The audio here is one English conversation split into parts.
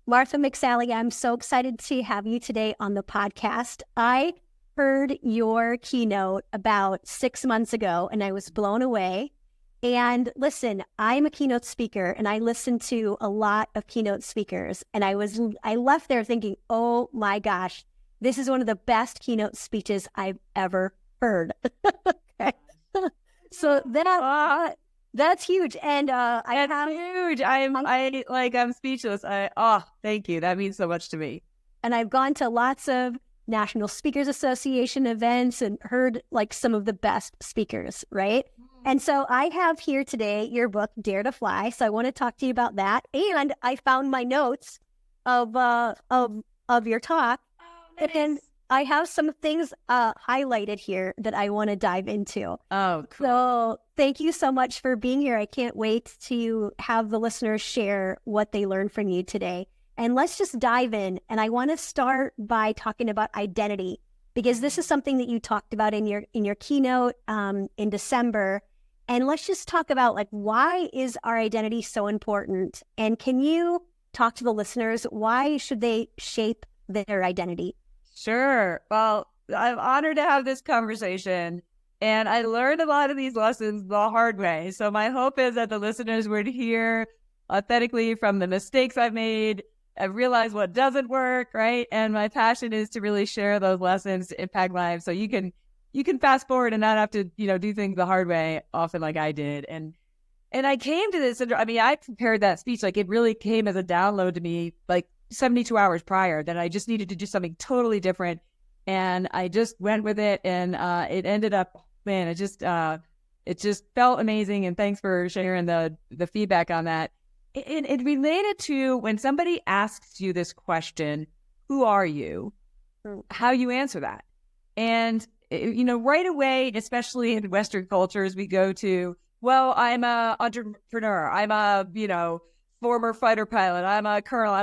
Martha McSally, I'm so excited to have you today on the podcast. I heard your keynote about 6 months ago and I was blown away. And listen, I'm a keynote speaker and I listen to a lot of keynote speakers. And I left there thinking, oh my gosh, this is one of the best keynote speeches I've ever heard. Okay. So that's huge. And That's huge. I'm speechless. Thank you. That means so much to me. And I've gone to lots of National Speakers Association events and heard like some of the best speakers, right? And so I have here today your book, Dare to Fly. So I want to talk to you about that. And I found my notes of your talk. Oh, nice. And I have some things highlighted here that I want to dive into. Oh, cool. So thank you so much for being here. I can't wait to have the listeners share what they learned from you today. And let's just dive in. And I want to start by talking about identity, because this is something that you talked about in your keynote in December. And let's just talk about like, why is our identity so important? And can you talk to the listeners, why should they shape their identity? Sure. Well, I'm honored to have this conversation, and I learned a lot of these lessons the hard way. So my hope is that the listeners would hear authentically from the mistakes I've made. I've realized what doesn't work, right? And my passion is to really share those lessons to impact lives. So you can fast forward and not have to, do things the hard way often like I did. And I came to this, I prepared that speech, like it really came as a download to me, like 72 hours prior, that I just needed to do something totally different. And I just went with it, and it ended up, man, it just felt amazing. And thanks for sharing the feedback on that. It related to when somebody asks you this question, who are you? How you answer that. And, right away, especially in Western cultures, we go to, well, I'm a entrepreneur. I'm a, former fighter pilot. I'm a colonel.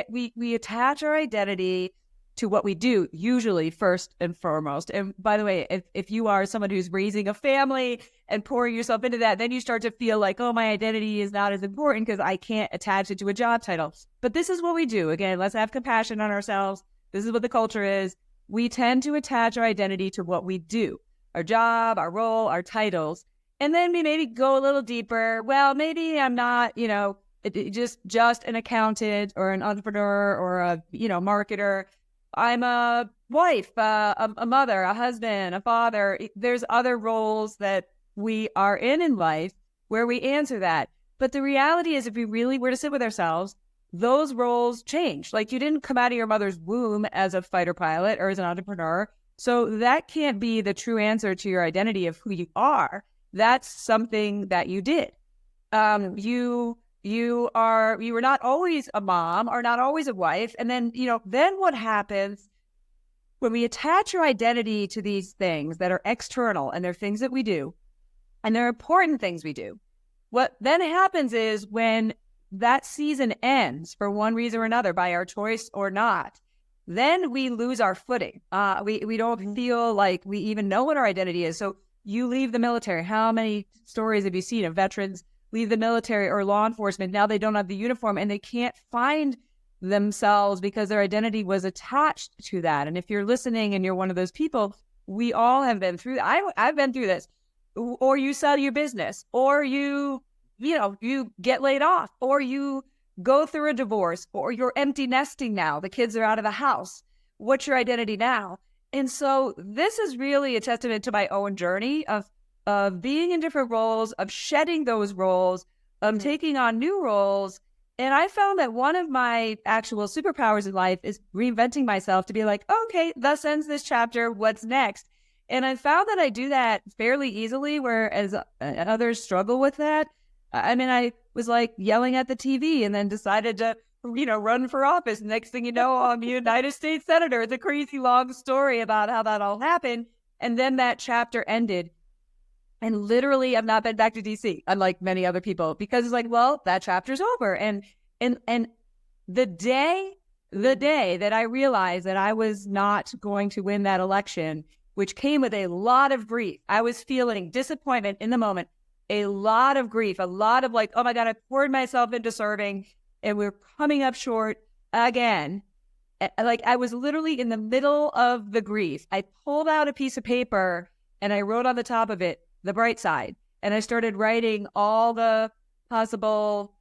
We attach our identity to what we do, usually first and foremost. And by the way, if you are someone who's raising a family and pouring yourself into that, then you start to feel like, oh, my identity is not as important because I can't attach it to a job title. But this is what we do. Again, let's have compassion on ourselves. This is what the culture is. We tend to attach our identity to what we do, our job, our role, our titles. And then we maybe go a little deeper. Well, maybe I'm not, just an accountant or an entrepreneur or a, marketer. I'm a wife, a mother, a husband, a father. There's other roles that we are in life where we answer that. But the reality is, if we really were to sit with ourselves, those roles change. Like, you didn't come out of your mother's womb as a fighter pilot or as an entrepreneur. So that can't be the true answer to your identity of who you are. That's something that you did. You were not always a mom or not always a wife. And then, then what happens when we attach your identity to these things that are external, and they're things that we do, and they're important things we do. What then happens is, when that season ends for one reason or another, by our choice or not, then we lose our footing. We don't feel like we even know what our identity is. So you leave the military. How many stories have you seen of veterans leave the military or law enforcement? Now they don't have the uniform and they can't find themselves because their identity was attached to that. And if you're listening and you're one of those people, we all have been through that. I've been through this. Or you sell your business, or you get laid off, or you go through a divorce, or you're empty nesting now. The kids are out of the house. What's your identity now? And so this is really a testament to my own journey of being in different roles, of shedding those roles, of taking on new roles. And I found that one of my actual superpowers in life is reinventing myself to be like, okay, thus ends this chapter. What's next? And I found that I do that fairly easily, whereas others struggle with that. I was like yelling at the TV and then decided to, run for office. Next thing you know, I'm a United States Senator. It's a crazy long story about how that all happened. And then that chapter ended. And literally, I've not been back to DC, unlike many other people, because it's like, well, that chapter's over. And the day that I realized that I was not going to win that election, which came with a lot of grief. I was feeling disappointment in the moment, a lot of grief, a lot of like, oh my God, I poured myself into serving and we're coming up short. again. Like I was literally in the middle of the grief. I pulled out a piece of paper and I wrote on the top of it, the bright side. And I started writing all the possible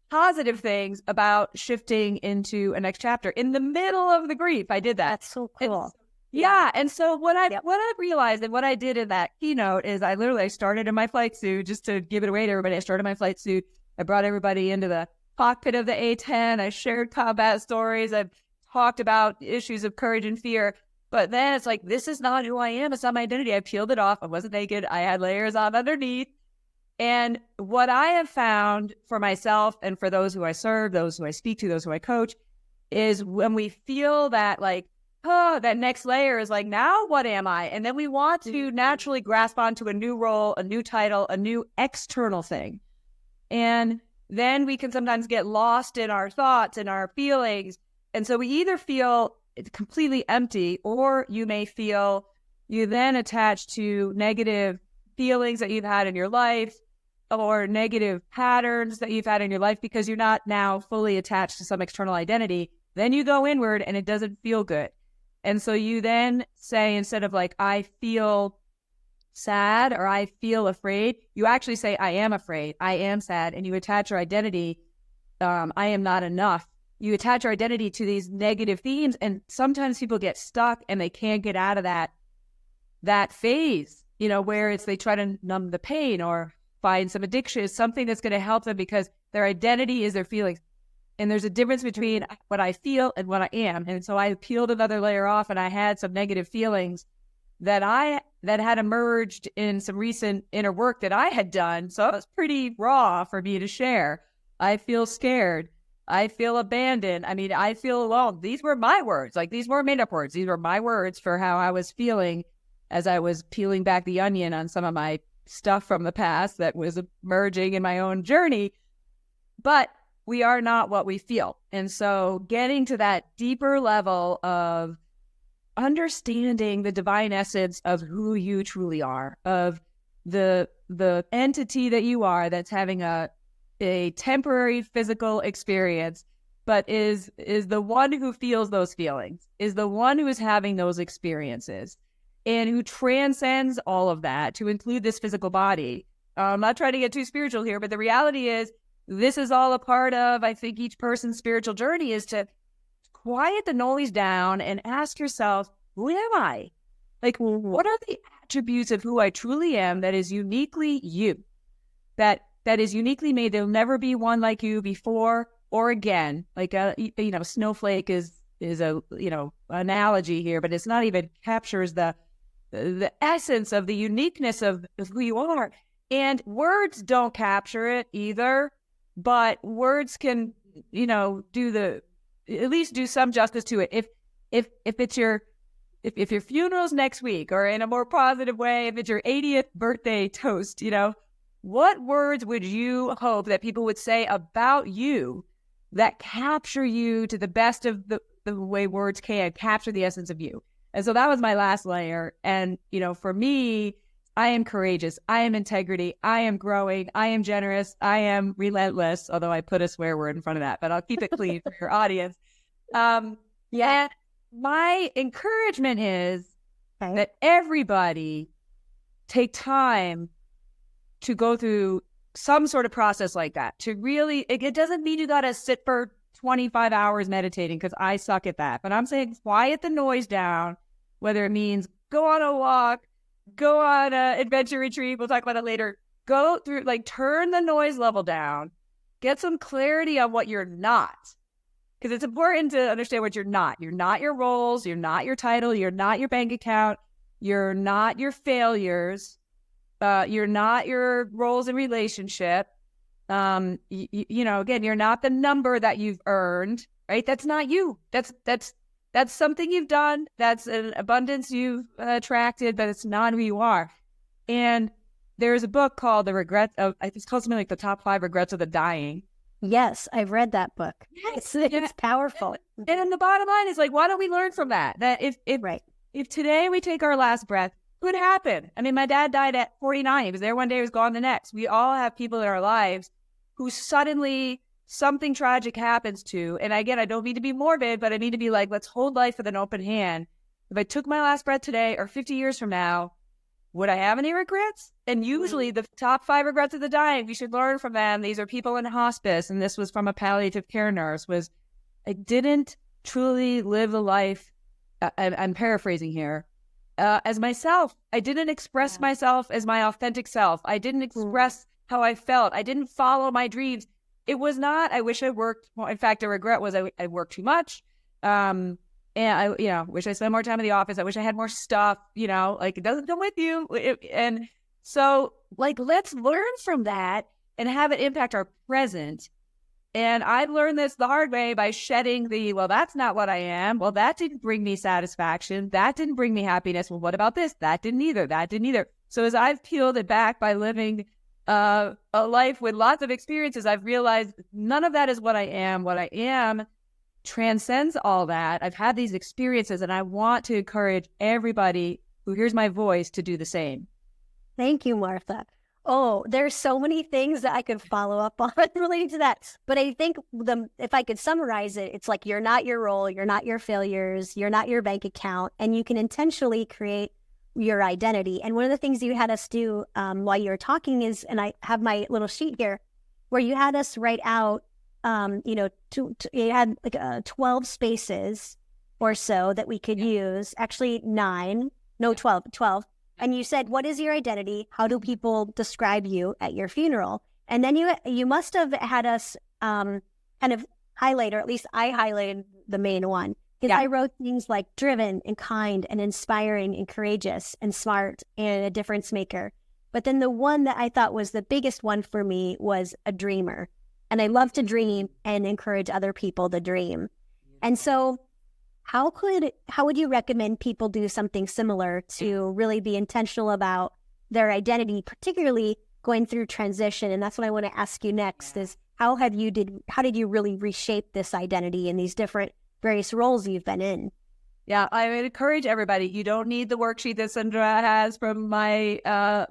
positive things about shifting into a next chapter in the middle of the grief. I did that. That's so cool. Yeah. And so what I realized and what I did in that keynote is I started in my flight suit, just to give it away to everybody. I started in my flight suit. I brought everybody into the cockpit of the A-10. I shared combat stories. I talked about issues of courage and fear. But then it's like, this is not who I am. It's not my identity. I peeled it off. I wasn't naked. I had layers on underneath. And what I have found for myself and for those who I serve, those who I speak to, those who I coach, is when we feel that like, oh, that next layer is like, now what am I? And then we want to naturally grasp onto a new role, a new title, a new external thing. And then we can sometimes get lost in our thoughts and our feelings. And so we either feel it's completely empty, or you may feel you then attach to negative feelings that you've had in your life or negative patterns that you've had in your life because you're not now fully attached to some external identity. Then you go inward and it doesn't feel good. And so you then say, instead of like, I feel sad or I feel afraid, you actually say, I am afraid, I am sad. And you attach your identity, I am not enough. You attach your identity to these negative themes. And sometimes people get stuck and they can't get out of that phase, where it's they try to numb the pain or find some addiction, something that's going to help them because their identity is their feelings. And there's a difference between what I feel and what I am. And so I peeled another layer off and I had some negative feelings that had emerged in some recent inner work that I had done. So it was pretty raw for me to share. I feel scared. I feel abandoned. I mean, I feel alone. These were my words. Like, these weren't made up words. These were my words for how I was feeling as I was peeling back the onion on some of my stuff from the past that was emerging in my own journey. But we are not what we feel. And so getting to that deeper level of understanding the divine essence of who you truly are, of the entity that you are that's having a temporary physical experience, but is the one who feels those feelings, is the one who is having those experiences, and who transcends all of that to include this physical body. I'm not trying to get too spiritual here, but the reality is this is all a part of, I think, each person's spiritual journey, is to quiet the noise down and ask yourself, who am I? Like, what are the attributes of who I truly am that is uniquely you, that is uniquely made? There'll never be one like you before or again. Like, snowflake is a, analogy here, but it's not even captures the essence of the uniqueness of who you are. And words don't capture it either, but words can, at least do some justice to it. If your funeral's next week, or in a more positive way, if it's your 80th birthday toast, what words would you hope that people would say about you that capture you to the best of the way words can capture the essence of you? And so that was my last layer. And, for me, I am courageous. I am integrity. I am growing. I am generous. I am relentless, although I put a swear word in front of that, but I'll keep it clean for your audience. Yeah. My encouragement is that everybody take time to go through some sort of process like that, to really, it doesn't mean you got to sit for 25 hours meditating, because I suck at that. But I'm saying quiet the noise down, whether it means go on a walk, go on an adventure retreat. We'll talk about it later. Go through, turn the noise level down, get some clarity on what you're not. Because it's important to understand what you're not. You're not your roles. You're not your title. You're not your bank account. You're not your failures. You're not your roles in relationship. Again, you're not the number that you've earned, right? That's not you. That's something you've done. That's an abundance you've attracted, but it's not who you are. And there's a book called it's called something like The Top 5 Regrets of the Dying. Yes, I've read that book. Yes. It's powerful. And then the bottom line is, why don't we learn from that? That if today we take our last breath, could happen. I mean, my dad died at 49. He was there one day, he was gone the next. We all have people in our lives who suddenly something tragic happens to, and again, I don't mean to be morbid, but I mean to be like, let's hold life with an open hand. If I took my last breath today or 50 years from now, would I have any regrets? And usually the top 5 regrets of the dying, we should learn from them. These are people in hospice, and this was from a palliative care nurse, was I didn't truly live the life, I'm paraphrasing here, as myself. I didn't express myself as my authentic self. I didn't express how I felt. I didn't follow my dreams. It was not, I wish I worked more. In fact, a regret was I worked too much. And I, wish I spent more time in the office. I wish I had more stuff, like it doesn't come with you. And so like, let's learn from that and have it impact our present. And I've learned this the hard way by shedding well, that's not what I am. Well, that didn't bring me satisfaction. That didn't bring me happiness. Well, what about this? That didn't either. That didn't either. So as I've peeled it back by living a life with lots of experiences, I've realized none of that is what I am. What I am transcends all that. I've had these experiences, and I want to encourage everybody who hears my voice to do the same. Thank you, Martha. Oh, there's so many things that I could follow up on related to that. But I think if I could summarize it, it's like you're not your role, you're not your failures, you're not your bank account, and you can intentionally create your identity. And one of the things you had us do while you were talking is, and I have my little sheet here, where you had us write out, you had like 12 spaces or so that we could use, actually 12. And you said, what is your identity? How do people describe you at your funeral? And then you must have had us kind of highlight, or at least I highlighted the main one. Because I wrote things like driven and kind and inspiring and courageous and smart and a difference maker. But then the one that I thought was the biggest one for me was a dreamer. And I love to dream and encourage other people to dream. And so how would you recommend people do something similar to really be intentional about their identity, particularly going through transition? And that's what I want to ask you next is how did you really reshape this identity in these different various roles you've been in? Yeah, I would encourage everybody. You don't need the worksheet that Sandra has from my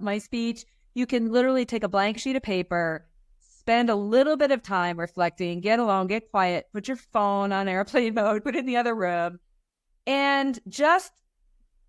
my speech. You can literally take a blank sheet of paper, spend a little bit of time reflecting, get alone, get quiet, put your phone on airplane mode, put it in the other room, and just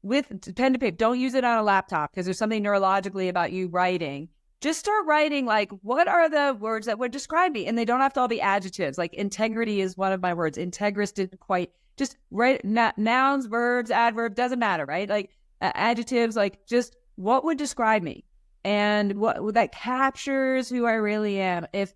with pen to paper, don't use it on a laptop because there's something neurologically about you writing. Just start writing, like, what are the words that would describe me? And they don't have to all be adjectives. Like integrity is one of my words. Integrist didn't quite, just write nouns, verbs, adverb, doesn't matter, right? Like adjectives, like just what would describe me? And what that captures who I really am. If,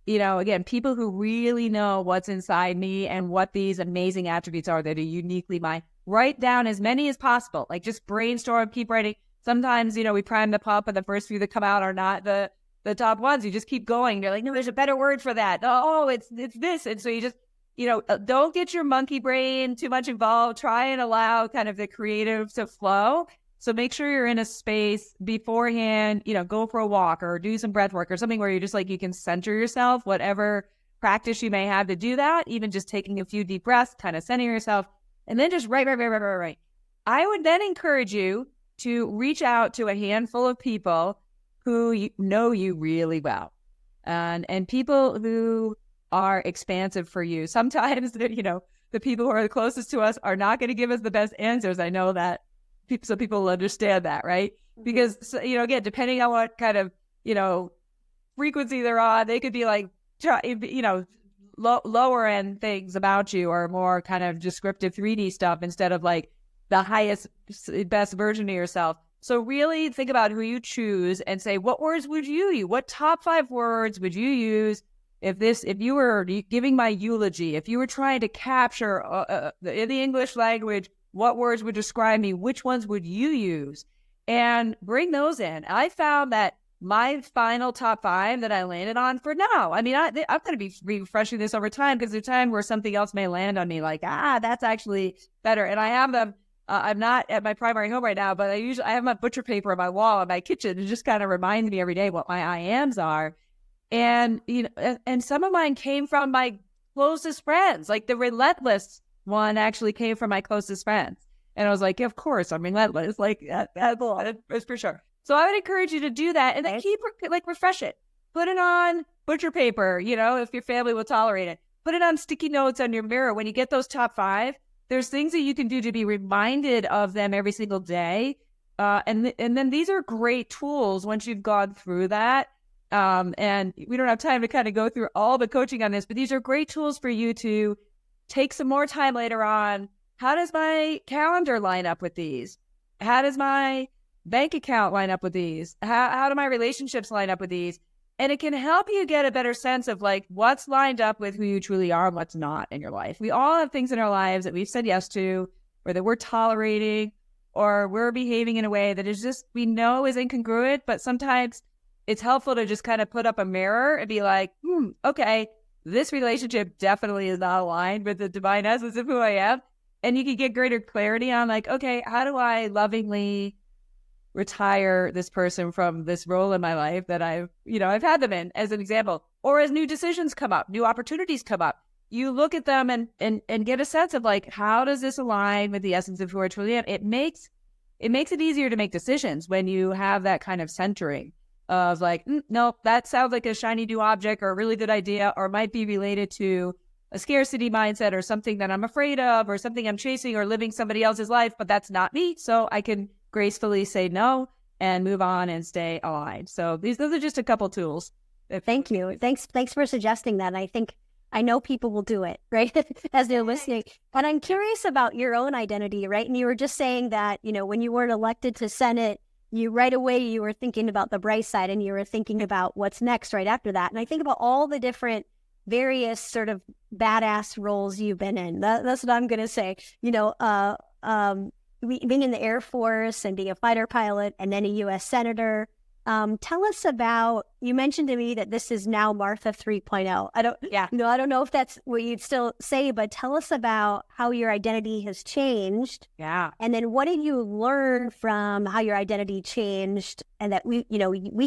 again, people who really know what's inside me and what these amazing attributes are that are uniquely mine, write down as many as possible. Like just brainstorm, keep writing. Sometimes, we prime the pump and the first few that come out are not the top ones. You just keep going. You're like, no, there's a better word for that. Oh, it's this. And so you just, don't get your monkey brain too much involved. Try and allow kind of the creative to flow. So make sure you're in a space beforehand, go for a walk or do some breath work or something where you're just like, you can center yourself, whatever practice you may have to do that, even just taking a few deep breaths, kind of centering yourself, and then just write. I would then encourage you to reach out to a handful of people who know you really well and people who are expansive for you. Sometimes, the people who are the closest to us are not going to give us the best answers. I know that. So people will understand that, right? Because, again, depending on what kind of, frequency they're on, they could be like, lower end things about you or more kind of descriptive 3D stuff instead of like the highest, best version of yourself. So really think about who you choose and say, what words would you use? What top 5 words would you use if you were giving my eulogy, if you were trying to capture in the English language, what words would describe me? Which ones would you use? And bring those in. I found that my final top 5 that I landed on for now, I'm going to be refreshing this over time because there's a time where something else may land on me like, that's actually better. And I have them. I'm not at my primary home right now, but I have my butcher paper on my wall in my kitchen. It just kind of reminds me every day what my I ams are. And, and some of mine came from my closest friends, like the relentless one actually came from my closest friends. And I was like, of course, I'm relentless. Like that's for sure. So I would encourage you to do that and then keep refresh it. Put it on butcher paper, if your family will tolerate it. Put it on sticky notes on your mirror. When you get those top 5, there's things that you can do to be reminded of them every single day. And then these are great tools once you've gone through that. And we don't have time to kind of go through all the coaching on this, but these are great tools for you to take some more time later on. How does my calendar line up with these? How does my bank account line up with these? How do my relationships line up with these? And it can help you get a better sense of like what's lined up with who you truly are and what's not in your life. We all have things in our lives that we've said yes to, or that we're tolerating, or we're behaving in a way that is just, we know is incongruent, but sometimes it's helpful to just kind of put up a mirror and be like, okay, this relationship definitely is not aligned with the divine essence of who I am. And you can get greater clarity on like, okay, how do I lovingly retire this person from this role in my life that I've had them in, as an example, or as new decisions come up, new opportunities come up. You look at them and get a sense of like, how does this align with the essence of who I truly am? It makes it easier to make decisions when you have that kind of centering of like, no, that sounds like a shiny new object or a really good idea, or might be related to a scarcity mindset or something that I'm afraid of or something I'm chasing or living somebody else's life, but that's not me. So I can gracefully say no and move on and stay aligned. So those are just a couple tools. Thank you. Thanks for suggesting that. And I know people will do it, right? As they're listening. And I'm curious about your own identity, right? And you were just saying that, when you weren't elected to Senate, you were thinking about the bright side and you were thinking about what's next right after that. And I think about all the different various sort of badass roles you've been in. That's what I'm going to say. Being in the Air Force and being a fighter pilot and then a U.S. Senator. Tell us about, you mentioned to me that this is now Martha 3.0. I don't know if that's what you'd still say, but tell us about how your identity has changed. Yeah. And then what did you learn from how your identity changed and that we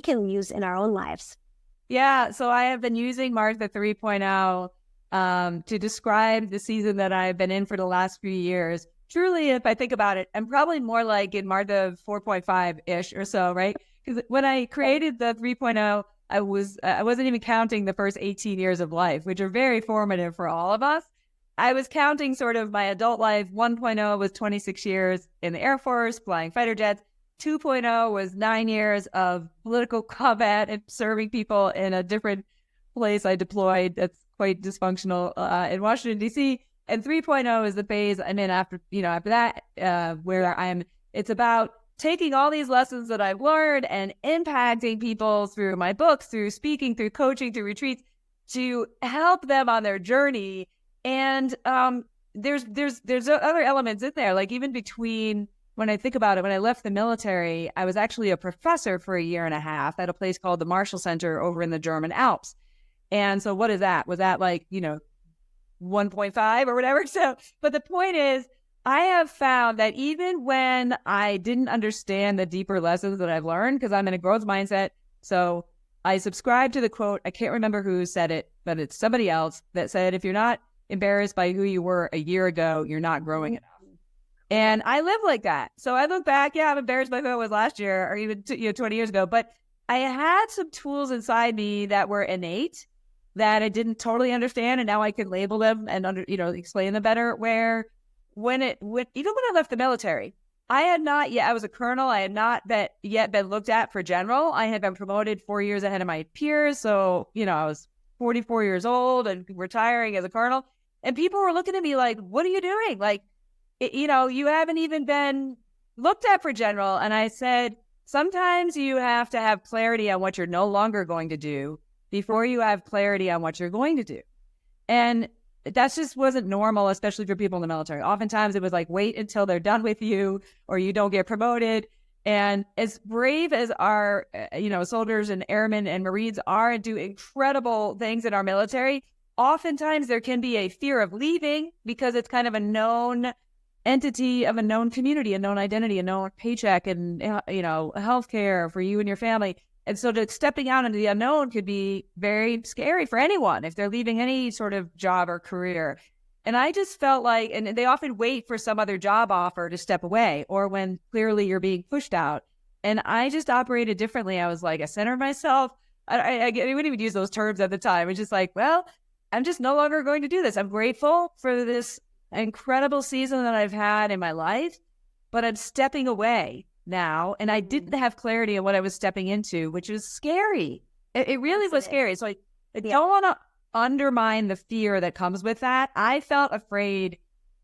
can use in our own lives? Yeah. So I have been using Martha 3.0 to describe the season that I've been in for the last few years. Truly, if I think about it, I'm probably more like in Martha 4.5-ish or so, right? Because when I created the 3.0, I wasn't even counting the first 18 years of life, which are very formative for all of us. I was counting sort of my adult life. 1.0 was 26 years in the Air Force, flying fighter jets. 2.0 was 9 years of political combat and serving people in a different place I deployed that's quite dysfunctional in Washington, D.C. And 3.0 is the phase I'm in after that, where it's about taking all these lessons that I've learned and impacting people through my books, through speaking, through coaching, through retreats, to help them on their journey. And there's other elements in there, like even between, when I think about it, when I left the military, I was actually a professor for a year and a half at a place called the Marshall Center over in the German Alps. And so what is that? Was that like, 1.5 or whatever? So, but the point is, I have found that even when I didn't understand the deeper lessons that I've learned, because I'm in a growth mindset, so I subscribe to the quote, I can't remember who said it, but it's somebody else that said, if you're not embarrassed by who you were a year ago, you're not growing enough. And I live like that. So I look back, I'm embarrassed by who I was last year or even 20 years ago, but I had some tools inside me that were innate that I didn't totally understand, and now I can label them and explain them better. Where even when I left the military, I was a colonel. I had not yet been looked at for general. I had been promoted 4 years ahead of my peers. So, I was 44 years old and retiring as a colonel, and people were looking at me like, what are you doing? Like, you haven't even been looked at for general. And I said, sometimes you have to have clarity on what you're no longer going to do before you have clarity on what you're going to do. And that just wasn't normal, especially for people in the military. Oftentimes it was like, wait until they're done with you or you don't get promoted. And as brave as our, soldiers and airmen and Marines are and do incredible things in our military, oftentimes there can be a fear of leaving because it's kind of a known entity of a known community, a known identity, a known paycheck and, healthcare for you and your family. And so stepping out into the unknown could be very scary for anyone if they're leaving any sort of job or career. And I just felt like, and they often wait for some other job offer to step away or when clearly you're being pushed out. And I just operated differently. I was like, I centered myself. I wouldn't even use those terms at the time. It's just like, well, I'm just no longer going to do this. I'm grateful for this incredible season that I've had in my life, but I'm stepping away now. And I didn't have clarity on what I was stepping into, which was scary. It really was scary. So I don't want to undermine the fear that comes with that. I felt afraid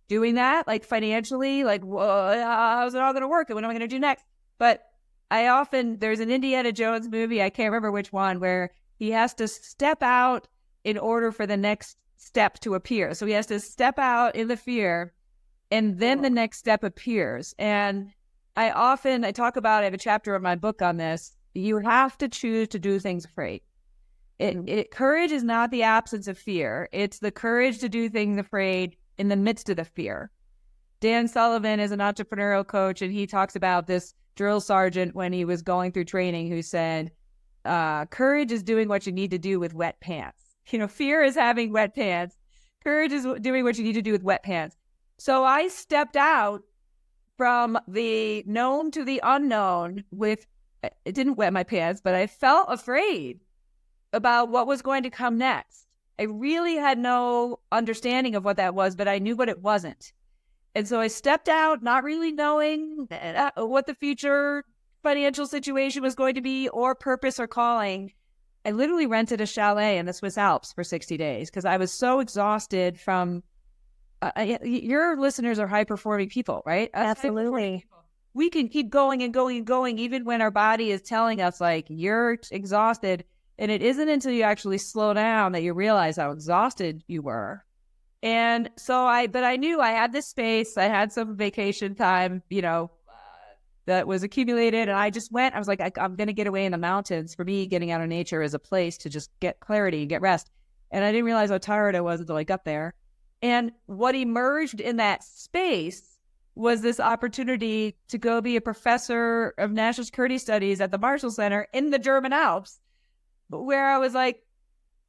doing that, like financially, like, well, how's it all going to work? And what am I going to do next? But there's an Indiana Jones movie, I can't remember which one, where he has to step out in order for the next step to appear. So he has to step out in the fear, and then the next step appears. And I talk about, I have a chapter in my book on this. You have to choose to do things afraid. Courage is not the absence of fear. It's the courage to do things afraid in the midst of the fear. Dan Sullivan is an entrepreneurial coach, and he talks about this drill sergeant when he was going through training who said, courage is doing what you need to do with wet pants. Fear is having wet pants. Courage is doing what you need to do with wet pants. So I stepped out from the known to the unknown it didn't wet my pants, but I felt afraid about what was going to come next. I really had no understanding of what that was, but I knew what it wasn't. And so I stepped out, not really knowing what the future financial situation was going to be, or purpose or calling. I literally rented a chalet in the Swiss Alps for 60 days because I was so exhausted from, your listeners are high-performing people, right? Absolutely. We can keep going and going and going, even when our body is telling us, like, you're exhausted. And it isn't until you actually slow down that you realize how exhausted you were. And so but I knew I had this space. I had some vacation time, that was accumulated. And I just went, I was like, I'm going to get away in the mountains. For me, getting out of nature is a place to just get clarity and get rest. And I didn't realize how tired I was until I got there. And what emerged in that space was this opportunity to go be a professor of national security studies at the Marshall Center in the German Alps, where I was like,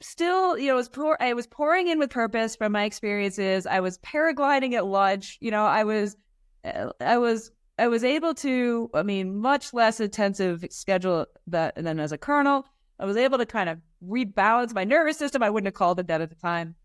still, I was pouring in with purpose from my experiences. I was paragliding at lunch. I was able to, much less intensive schedule than as a colonel. I was able to kind of rebalance my nervous system. I wouldn't have called it that at the time,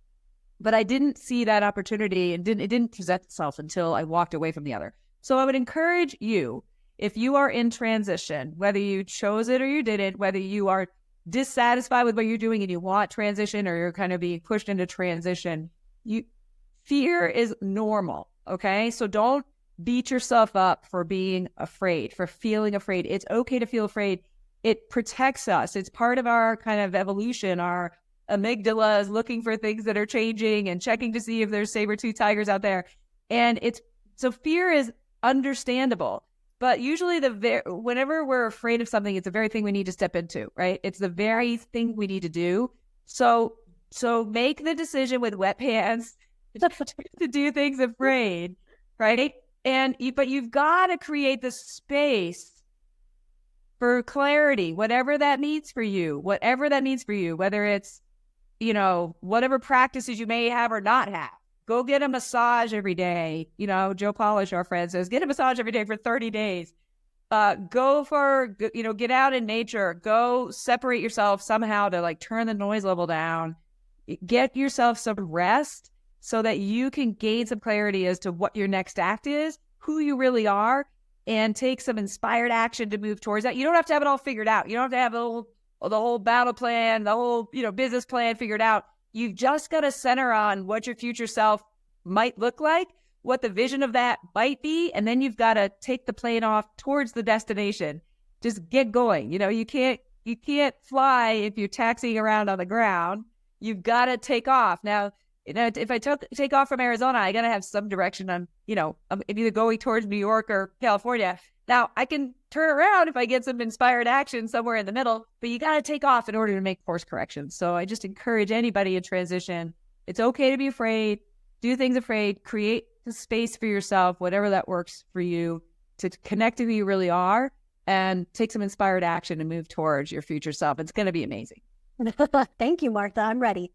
but I didn't see that opportunity, and it didn't present itself until I walked away from the other. So I would encourage you, if you are in transition, whether you chose it or you didn't, whether you are dissatisfied with what you're doing and you want transition, or you're kind of being pushed into transition, fear is normal. Okay. So don't beat yourself up for being afraid, for feeling afraid. It's okay to feel afraid. It protects us. It's part of our kind of evolution. Our amygdala is looking for things that are changing and checking to see if there's saber-toothed tigers out there. And so fear is understandable. But usually whenever we're afraid of something, it's the very thing we need to step into, right? It's the very thing we need to do. So make the decision with wet pants to do things afraid, right? But you've got to create the space for clarity, whatever that means for you, whether it's, whatever practices you may have or not have. Go get a massage every day. Joe Polish, our friend, says, get a massage every day for 30 days. Get out in nature. Go separate yourself somehow to turn the noise level down. Get yourself some rest so that you can gain some clarity as to what your next act is, who you really are, and take some inspired action to move towards that. You don't have to have it all figured out. You don't have to have the whole battle plan, the whole, business plan figured out. You've just got to center on what your future self might look like, what the vision of that might be, and then you've got to take the plane off towards the destination. Just get going. You can't fly if you're taxiing around on the ground. You've got to take off. Now, if I take off from Arizona, I got to have some direction on, I'm either going towards New York or California. Now, I can turn around if I get some inspired action somewhere in the middle, but you got to take off in order to make course corrections. So I just encourage anybody in transition. It's okay to be afraid. Do things afraid. Create the space for yourself, whatever that works for you, to connect to who you really are and take some inspired action and move towards your future self. It's going to be amazing. Thank you, Martha. I'm ready.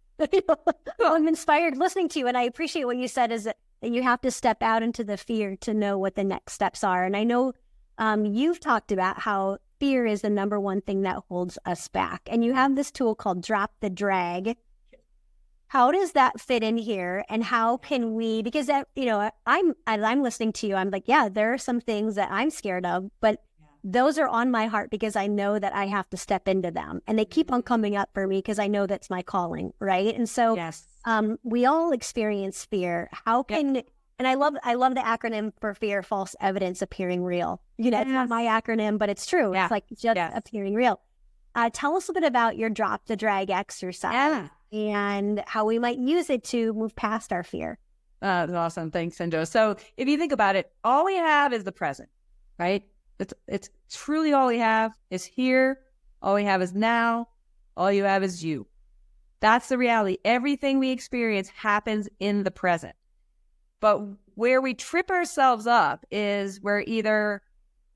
I'm inspired listening to you. And I appreciate what you said is that you have to step out into the fear to know what the next steps are. And I know you've talked about how fear is the number one thing that holds us back. And you have this tool called Drop the Drag. How does that fit in here? And how can we, because that, as I'm listening to you, I'm like, yeah, there are some things that I'm scared of, but those are on my heart because I know that I have to step into them. And they keep on coming up for me because I know that's my calling, right? And so we all experience fear. How can, and I love the acronym for fear, false evidence appearing real. It's not my acronym, but it's true. It's like just appearing real. Tell us a bit about your Drop the Drag exercise and how we might use it to move past our fear. That's awesome. Thanks, Sanjo. So if you think about it, all we have is the present, right? It's truly all we have is here. All we have is now. All you have is you. That's the reality. Everything we experience happens in the present. But where we trip ourselves up is we're either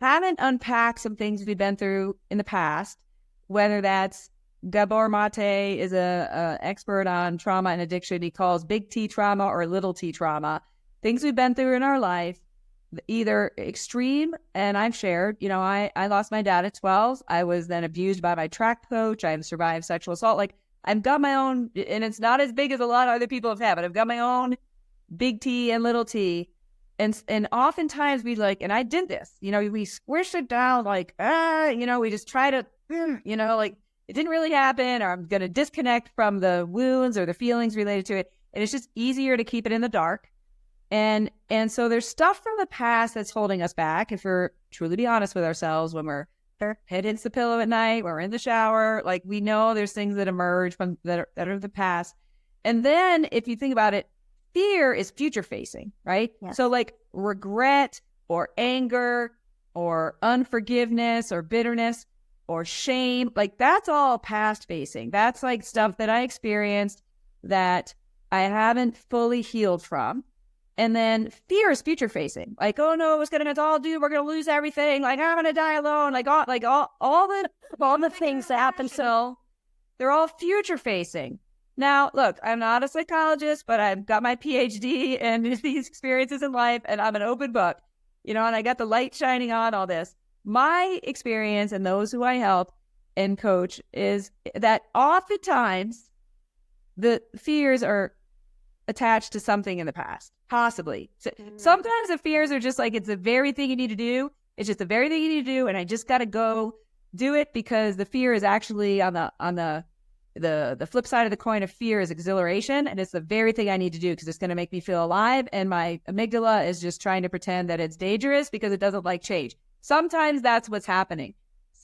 haven't unpacked some things we've been through in the past, whether that's Gabor Mate is a expert on trauma and addiction. He calls big T trauma or little t trauma, things we've been through in our life, either extreme, and I've shared, I lost my dad at 12. I was then abused by my track coach. I've survived sexual assault. Like, I've got my own, and it's not as big as a lot of other people have had, but I've got my own big T and little t. And oftentimes we and I did this, we squish it down we just try to, it didn't really happen, or I'm going to disconnect from the wounds or the feelings related to it. And it's just easier to keep it in the dark. And so there's stuff from the past that's holding us back. If we're truly be honest with ourselves, when we're head hits the pillow at night, when we're in the shower, we know there's things that emerge from that are the past. And then if you think about it, fear is future facing, right? Yes. So regret or anger or unforgiveness or bitterness or shame, that's all past facing. That's stuff that I experienced that I haven't fully healed from. And then fear is future facing. Oh no, what's going to all do? We're going to lose everything. I'm going to die alone. All the things that happen. So they're all future facing. Now, look, I'm not a psychologist, but I've got my PhD in these experiences in life, and I'm an open book, and I got the light shining on all this. My experience and those who I help and coach is that oftentimes the fears are attached to something in the past, possibly. So sometimes the fears are just it's the very thing you need to do. It's just the very thing you need to do, and I just got to go do it because the fear is actually on the flip side of the coin of fear is exhilaration, and it's the very thing I need to do because it's going to make me feel alive, and my amygdala is just trying to pretend that it's dangerous because it doesn't like change. Sometimes that's what's happening.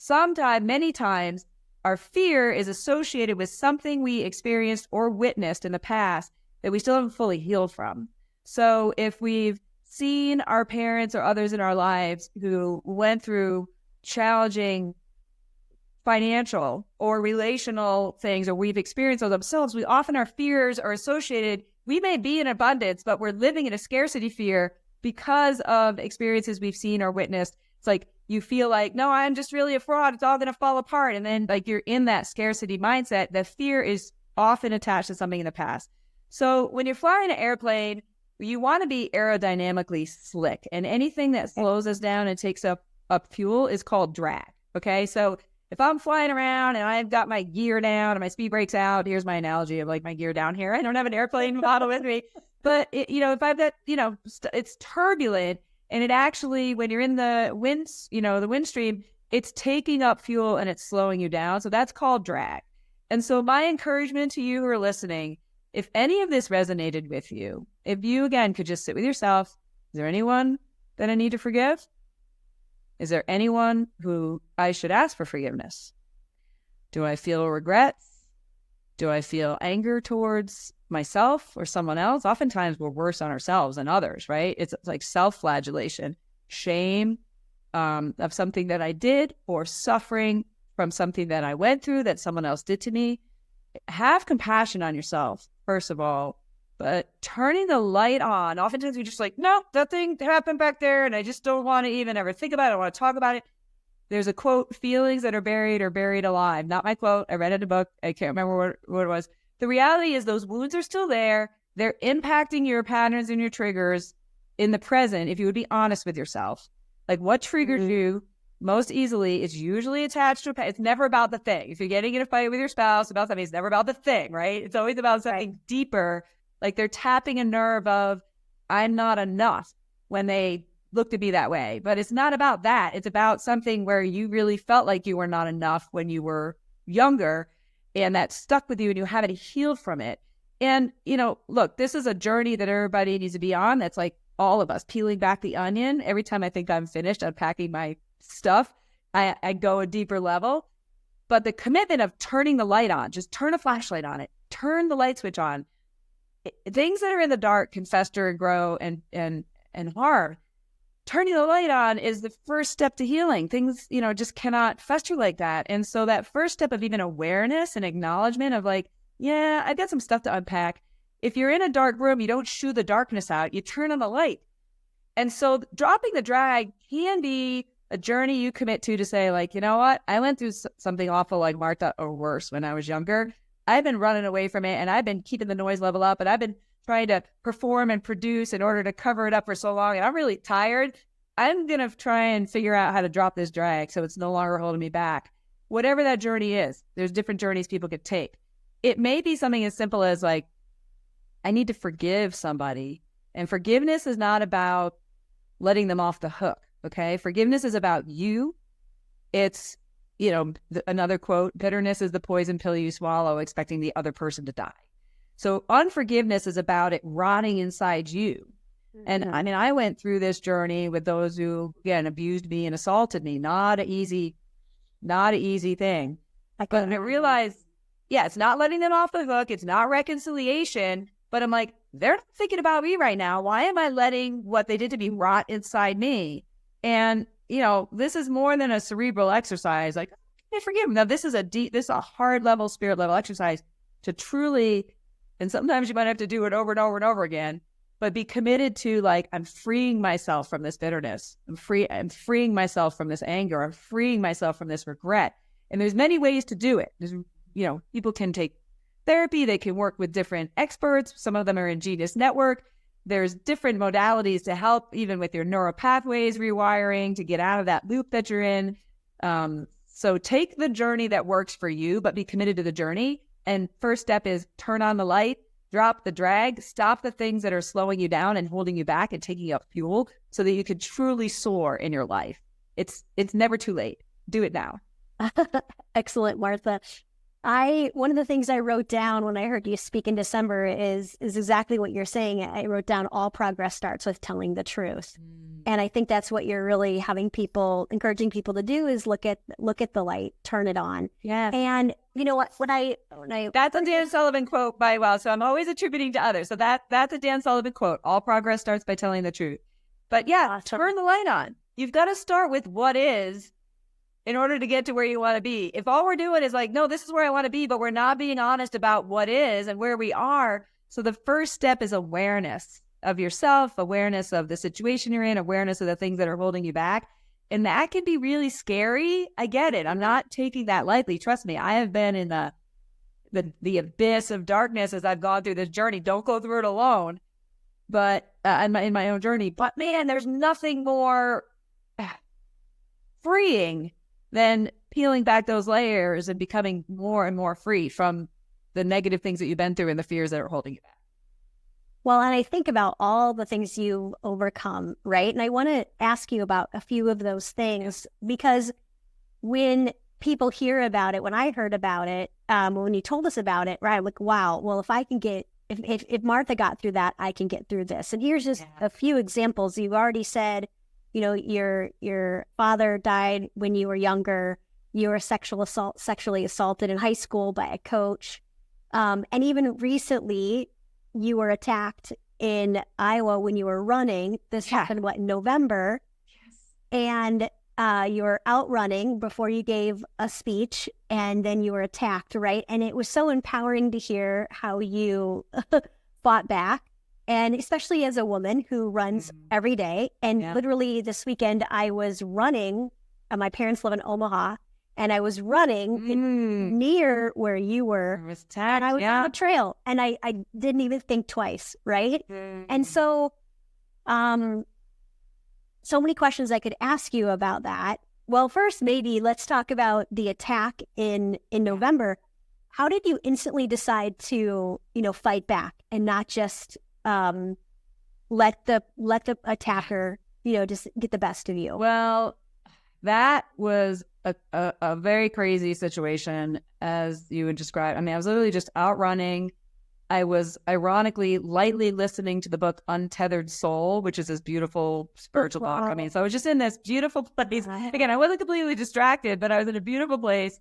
Many times, our fear is associated with something we experienced or witnessed in the past that we still haven't fully healed from. So if we've seen our parents or others in our lives who went through challenging financial or relational things, or we've experienced those ourselves, our fears are associated. We may be in abundance, but we're living in a scarcity fear because of experiences we've seen or witnessed. It's you feel no, I'm just really a fraud. It's all going to fall apart. And then you're in that scarcity mindset. The fear is often attached to something in the past. So when you're flying an airplane, you want to be aerodynamically slick, and anything that slows us down and takes up fuel is called drag. Okay. So if I'm flying around and I've got my gear down and my speed brake's out, here's my analogy of my gear down here. I don't have an airplane model with me, but if I've got, it's turbulent, and it actually, when you're in the winds, the wind stream, it's taking up fuel and it's slowing you down. So that's called drag. And so my encouragement to you who are listening, if any of this resonated with you, if you again could just sit with yourself, is there anyone that I need to forgive? Is there anyone who I should ask for forgiveness? Do I feel regrets? Do I feel anger towards myself or someone else? Oftentimes we're worse on ourselves than others, right? It's self-flagellation, shame of something that I did, or suffering from something that I went through that someone else did to me. Have compassion on yourself, first of all, but turning the light on. Oftentimes we're just no, that thing happened back there, and I just don't want to even ever think about it. I don't want to talk about it. There's a quote, feelings that are buried alive. Not my quote. I read it in a book. I can't remember what it was. The reality is those wounds are still there. They're impacting your patterns and your triggers in the present. If you would be honest with yourself, what triggered you? most easily is usually attached to it's never about the thing. If you're getting in a fight with your spouse about something, it's never about the thing, right? It's always about something deeper. Like they're tapping a nerve of, I'm not enough, when they look to be that way. But it's not about that. It's about something where you really felt like you were not enough when you were younger, and that stuck with you and you haven't healed from it. And, look, this is a journey that everybody needs to be on. That's like all of us peeling back the onion. Every time I think I'm finished unpacking my stuff, I go a deeper level. But the commitment of turning the light on, just turn a flashlight on it, turn the light switch on. Things that are in the dark can fester and grow and harm. Turning the light on is the first step to healing. Things, just cannot fester like that. And so that first step of even awareness and acknowledgement of like, yeah, I've got some stuff to unpack. If you're in a dark room, you don't shoo the darkness out, you turn on the light. And so dropping the drag can be a journey you commit to say like, you know what? I went through something awful like Martha or worse when I was younger. I've been running away from it and I've been keeping the noise level up and I've been trying to perform and produce in order to cover it up for so long. And I'm really tired. I'm going to try and figure out how to drop this drag so it's no longer holding me back. Whatever that journey is, there's different journeys people could take. It may be something as simple as like, I need to forgive somebody. And forgiveness is not about letting them off the hook. Okay. Forgiveness is about you. It's, another quote, bitterness is the poison pill you swallow, expecting the other person to die. So unforgiveness is about it rotting inside you. And I mean, I went through this journey with those who, again, abused me and assaulted me. Not an easy thing. But I realized, it's not letting them off the hook. It's not reconciliation. But I'm like, they're not thinking about me right now. Why am I letting what they did to me rot inside me? And, this is more than a cerebral exercise. Like, I forgive them. Now, this is a hard level, spirit level exercise to truly, and sometimes you might have to do it over and over and over again, but be committed to like, I'm freeing myself from this bitterness. I'm freeing myself from this anger. I'm freeing myself from this regret. And there's many ways to do it. There's, people can take therapy. They can work with different experts. Some of them are in Genius Network. There's different modalities to help even with your neural pathways rewiring to get out of that loop that you're in. So take the journey that works for you, but be committed to the journey. And first step is turn on the light, drop the drag, stop the things that are slowing you down and holding you back and taking up fuel so that you can truly soar in your life. It's never too late. Do it now. Excellent, Martha. One of the things I wrote down when I heard you speak in December is exactly what you're saying. I wrote down all progress starts with telling the truth. And I think that's what you're really encouraging people to do is look at the light, turn it on. Yeah. And you know what, when I that's a Dan Sullivan quote so I'm always attributing to others. So that's a Dan Sullivan quote. All progress starts by telling the truth. But turn the light on. You've got to start with what is in order to get to where you want to be. If all we're doing is like, no, this is where I want to be, but we're not being honest about what is and where we are. So the first step is awareness of yourself, awareness of the situation you're in, awareness of the things that are holding you back. And that can be really scary. I get it. I'm not taking that lightly. Trust me. I have been in the abyss of darkness as I've gone through this journey. Don't go through it alone, but in my own journey. But man, there's nothing more freeing than peeling back those layers and becoming more and more free from the negative things that you've been through and the fears that are holding you back. Well, and I think about all the things you overcome, right? And I want to ask you about a few of those things because when people hear about it, when I heard about it, when you told us about it, right, I'm like, wow, well, if Martha got through that, I can get through this. And here's just a few examples. You've already said, your father died when you were younger. You were sexually assaulted in high school by a coach. And even recently, you were attacked in Iowa when you were running. This happened, in November? Yes. And you were out running before you gave a speech, and then you were attacked, right? And it was so empowering to hear how you fought back. And especially as a woman who runs every day. And literally this weekend, I was running. My parents live in Omaha. And I was running near where you were. And I was on the trail. And I didn't even think twice, right? And so, so many questions I could ask you about that. Well, first, maybe let's talk about the attack in November. How did you instantly decide to, fight back and not just let the attacker, just get the best of you? Well, that was a very crazy situation, as you would describe. I mean, I was literally just out running. I was ironically lightly listening to the book Untethered Soul, which is this beautiful spiritual book. I mean, so I was just in this beautiful place. Again, I wasn't completely distracted, but I was in a beautiful place,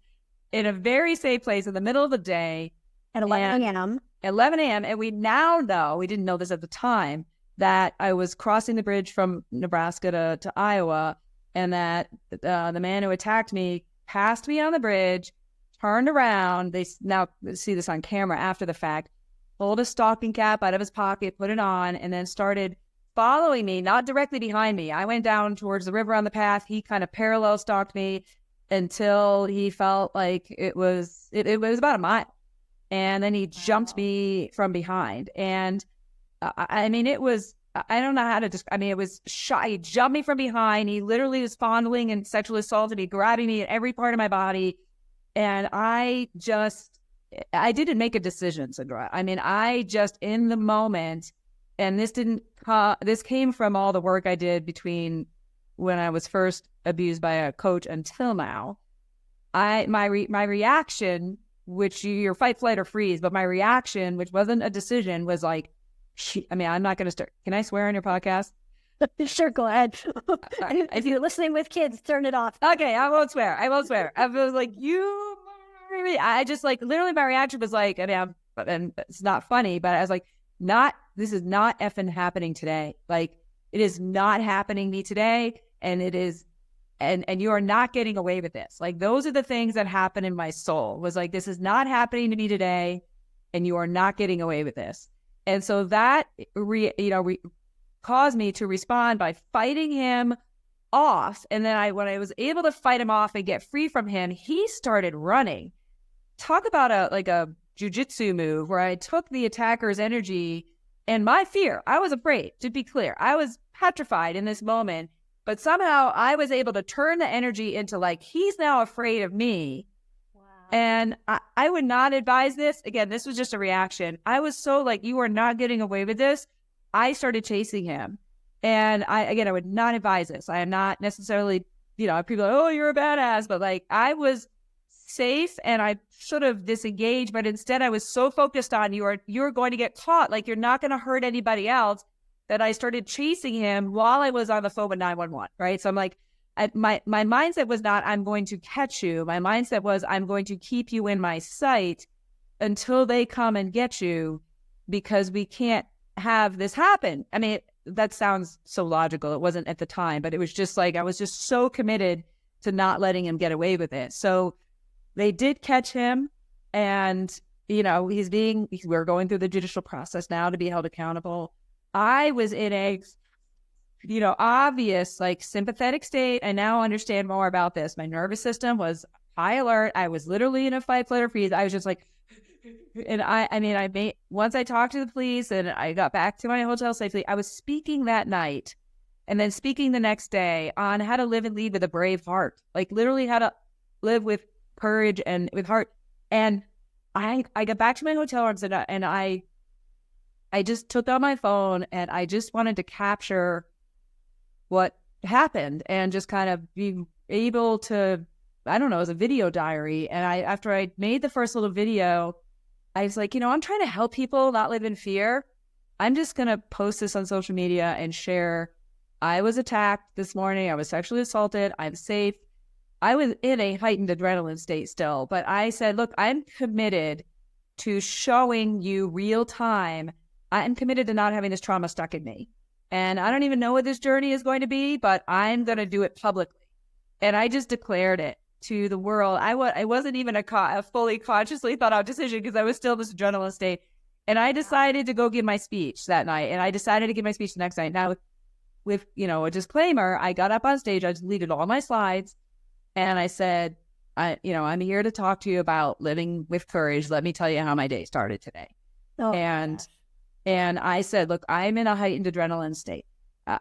in a very safe place in the middle of the day. At 11 a.m. 11 a.m. And we now know, we didn't know this at the time, that I was crossing the bridge from Nebraska to Iowa, and that the man who attacked me passed me on the bridge, turned around. They now see this on camera after the fact, pulled a stocking cap out of his pocket, put it on, and then started following me, not directly behind me. I went down towards the river on the path. He kind of parallel stalked me until he felt like it was about a mile. And then he jumped me from behind. And I mean, it was, I don't know how to describe. I mean, it was shot. He jumped me from behind. He literally was fondling and sexually assaulted me, grabbing me at every part of my body. And I didn't make a decision, Sandra. I mean, I just, in the moment, and this came from all the work I did between when I was first abused by a coach until now. My reaction, which your fight, flight, or freeze, but my reaction, which wasn't a decision, was like, I mean, I'm not going to start. Can I swear on your podcast? Sure, go ahead. If you're listening with kids, turn it off. Okay, I won't swear. I was like, I just like, literally my reaction was like, and it's not funny, but I was like, this is not effing happening today. Like, it is not happening to me today. And it is, and you are not getting away with this. Like, those are the things that happen in my soul, was like, this is not happening to me today, and you are not getting away with this. And so that, caused me to respond by fighting him off. And then when I was able to fight him off and get free from him, he started running. Talk about a jujitsu move where I took the attacker's energy and my fear. I was afraid, to be clear. I was petrified in this moment, but somehow I was able to turn the energy into like, he's now afraid of me. Wow. And I would not advise this. Again, this was just a reaction. I was so like, you are not getting away with this. I started chasing him. And I would not advise this. I am not necessarily, people are like, oh, you're a badass. But like, I was safe and I should have disengaged, but instead I was so focused on you're going to get caught, like you're not going to hurt anybody else, that I started chasing him while I was on the phone with 911, right? So I'm like, my mindset was not, I'm going to catch you. My mindset was, I'm going to keep you in my sight until they come and get you, because we can't have this happen. I mean, that sounds so logical. It wasn't at the time, but it was just like, I was just so committed to not letting him get away with it. So they did catch him, and, we're going through the judicial process now to be held accountable. I was in a, obvious, like, sympathetic state. I now understand more about this. My nervous system was high alert. I was literally in a fight, flight, or freeze. I was just like, and once I talked to the police and I got back to my hotel safely, I was speaking that night and then speaking the next day on how to live and lead with a brave heart, like literally how to live with courage and with heart. And I got back to my hotel room and I just took out my phone and I just wanted to capture what happened and just kind of be able to, I don't know, as a video diary. And after I made the first little video, I was like, I'm trying to help people not live in fear. I'm just going to post this on social media and share. I was attacked this morning. I was sexually assaulted. I'm safe. I was in a heightened adrenaline state still, but I said, look, I'm committed to showing you real time. I'm committed to not having this trauma stuck in me. And I don't even know what this journey is going to be, but I'm going to do it publicly. And I just declared it to the world. I wasn't even a fully consciously thought out decision, because I was still in this adrenaline state. And I decided to go give my speech that night. And I decided to give my speech the next night. Now, with a disclaimer, I got up on stage, I deleted all my slides, and I said, I'm here to talk to you about living with courage. Let me tell you how my day started today. Oh, and I said, look, I'm in a heightened adrenaline state.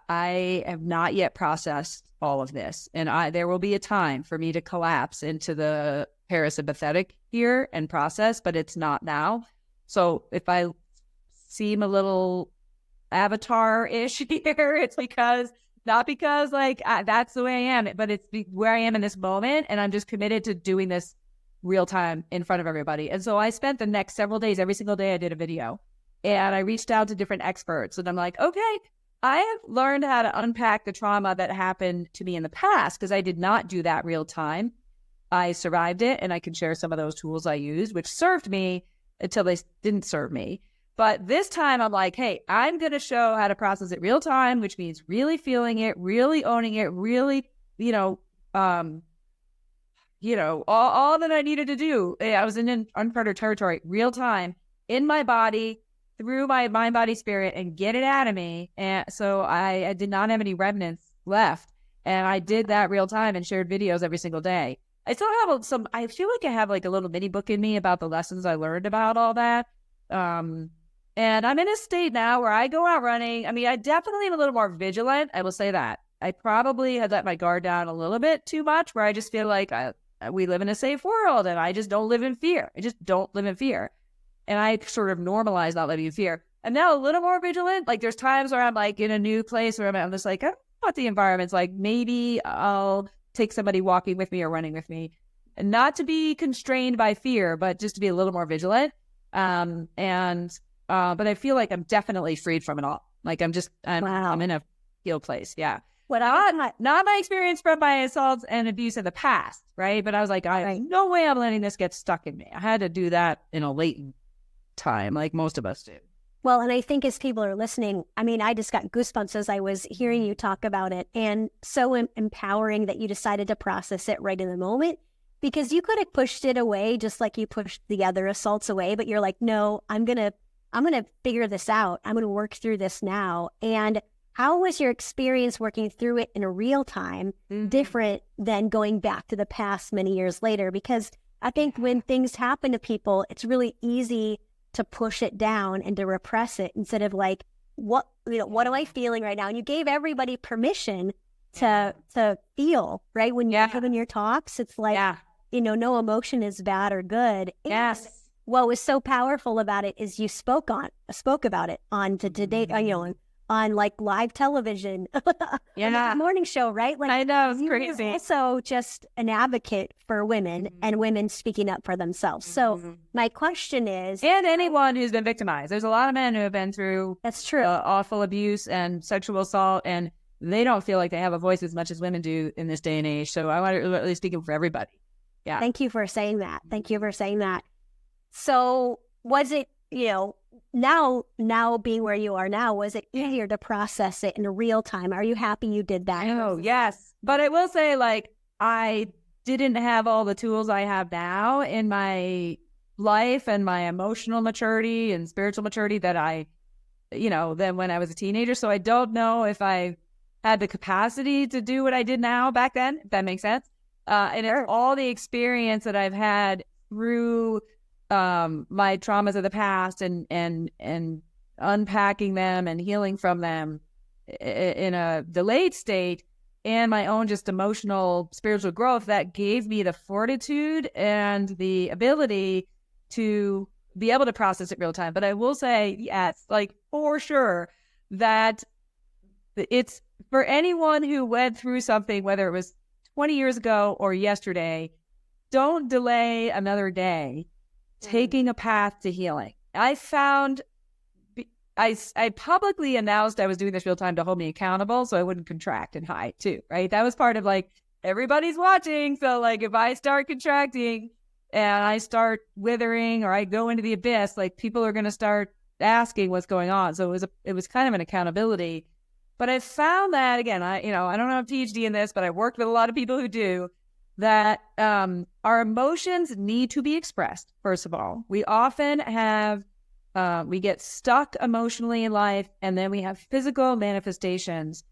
I have not yet processed all of this. And there will be a time for me to collapse into the parasympathetic here and process, but it's not now. So if I seem a little avatar-ish here, it's not because like that's the way I am, but it's where I am in this moment. And I'm just committed to doing this real time in front of everybody. And so I spent the next several days, every single day I did a video, and I reached out to different experts, and I'm like, okay, I have learned how to unpack the trauma that happened to me in the past, because I did not do that real time. I survived it, and I can share some of those tools I used, which served me until they didn't serve me. But this time I'm like, hey, I'm going to show how to process it real time, which means really feeling it, really owning it, really, all that I needed to do. I was in uncharted territory, real time, in my body, through my mind, body, spirit, and get it out of me. And so I did not have any remnants left. And I did that real time and shared videos every single day. I still have I feel like I have like a little mini book in me about the lessons I learned about all that. And I'm in a state now where I go out running. I mean, I definitely am a little more vigilant. I will say that. I probably had let my guard down a little bit too much, where I just feel like we live in a safe world and I just don't live in fear. I just don't live in fear. And I sort of normalized not living in fear. I'm now a little more vigilant. Like there's times where I'm like in a new place where I'm just like, I don't know what the environment's like. Maybe I'll take somebody walking with me or running with me. And not to be constrained by fear, but just to be a little more vigilant. But I feel like I'm definitely freed from it all. Like I'm in a healed place. Yeah. Not my experience from my assaults and abuse in the past, right? But I was like, no way I'm letting this get stuck in me. I had to do that in a latent time, like most of us do. Well, and I think as people are listening, I mean, I just got goosebumps as I was hearing you talk about it, and so empowering that you decided to process it right in the moment, because you could have pushed it away just like you pushed the other assaults away, but you're like, no, I'm going to figure this out. I'm going to work through this now. And how was your experience working through it in a real time different than going back to the past many years later? Because I think when things happen to people, it's really easy to push it down and to repress it instead of like, what am I feeling right now? And you gave everybody permission to feel, right? When you're having your talks, it's like, no emotion is bad or good. Yes. And what was so powerful about it is you spoke about it on today, on like live television, morning show, right? Like, I know, it's crazy. Also just an advocate for women and women speaking up for themselves. So my question is, and anyone who's been victimized, there's a lot of men who have been through that's true, awful abuse and sexual assault, and they don't feel like they have a voice as much as women do in this day and age. So I want to really speak for everybody. Yeah. Thank you for saying that. So was it, now being where you are now, was it easier to process it in real time? Are you happy you did that? Oh, yes. But I will say, like, I didn't have all the tools I have now in my life and my emotional maturity and spiritual maturity that than when I was a teenager. So I don't know if I had the capacity to do what I did now back then, if that makes sense. And it's all the experience that I've had through my traumas of the past and unpacking them and healing from them in a delayed state, and my own just emotional spiritual growth that gave me the fortitude and the ability to be able to process it real time. But I will say, yes, like for sure that it's for anyone who went through something, whether it was 20 years ago or yesterday, don't delay another day taking a path to healing. I found I publicly announced I was doing this real time to hold me accountable so I wouldn't contract and hide too, right? That was part of like, everybody's watching. So like if I start contracting and I start withering or I go into the abyss, like people are going to start asking what's going on. So it was kind of an accountability. But I found that, again, I don't have a PhD in this, but I worked with a lot of people who do, that our emotions need to be expressed, first of all. We often have, we get stuck emotionally in life, and then we have physical manifestations.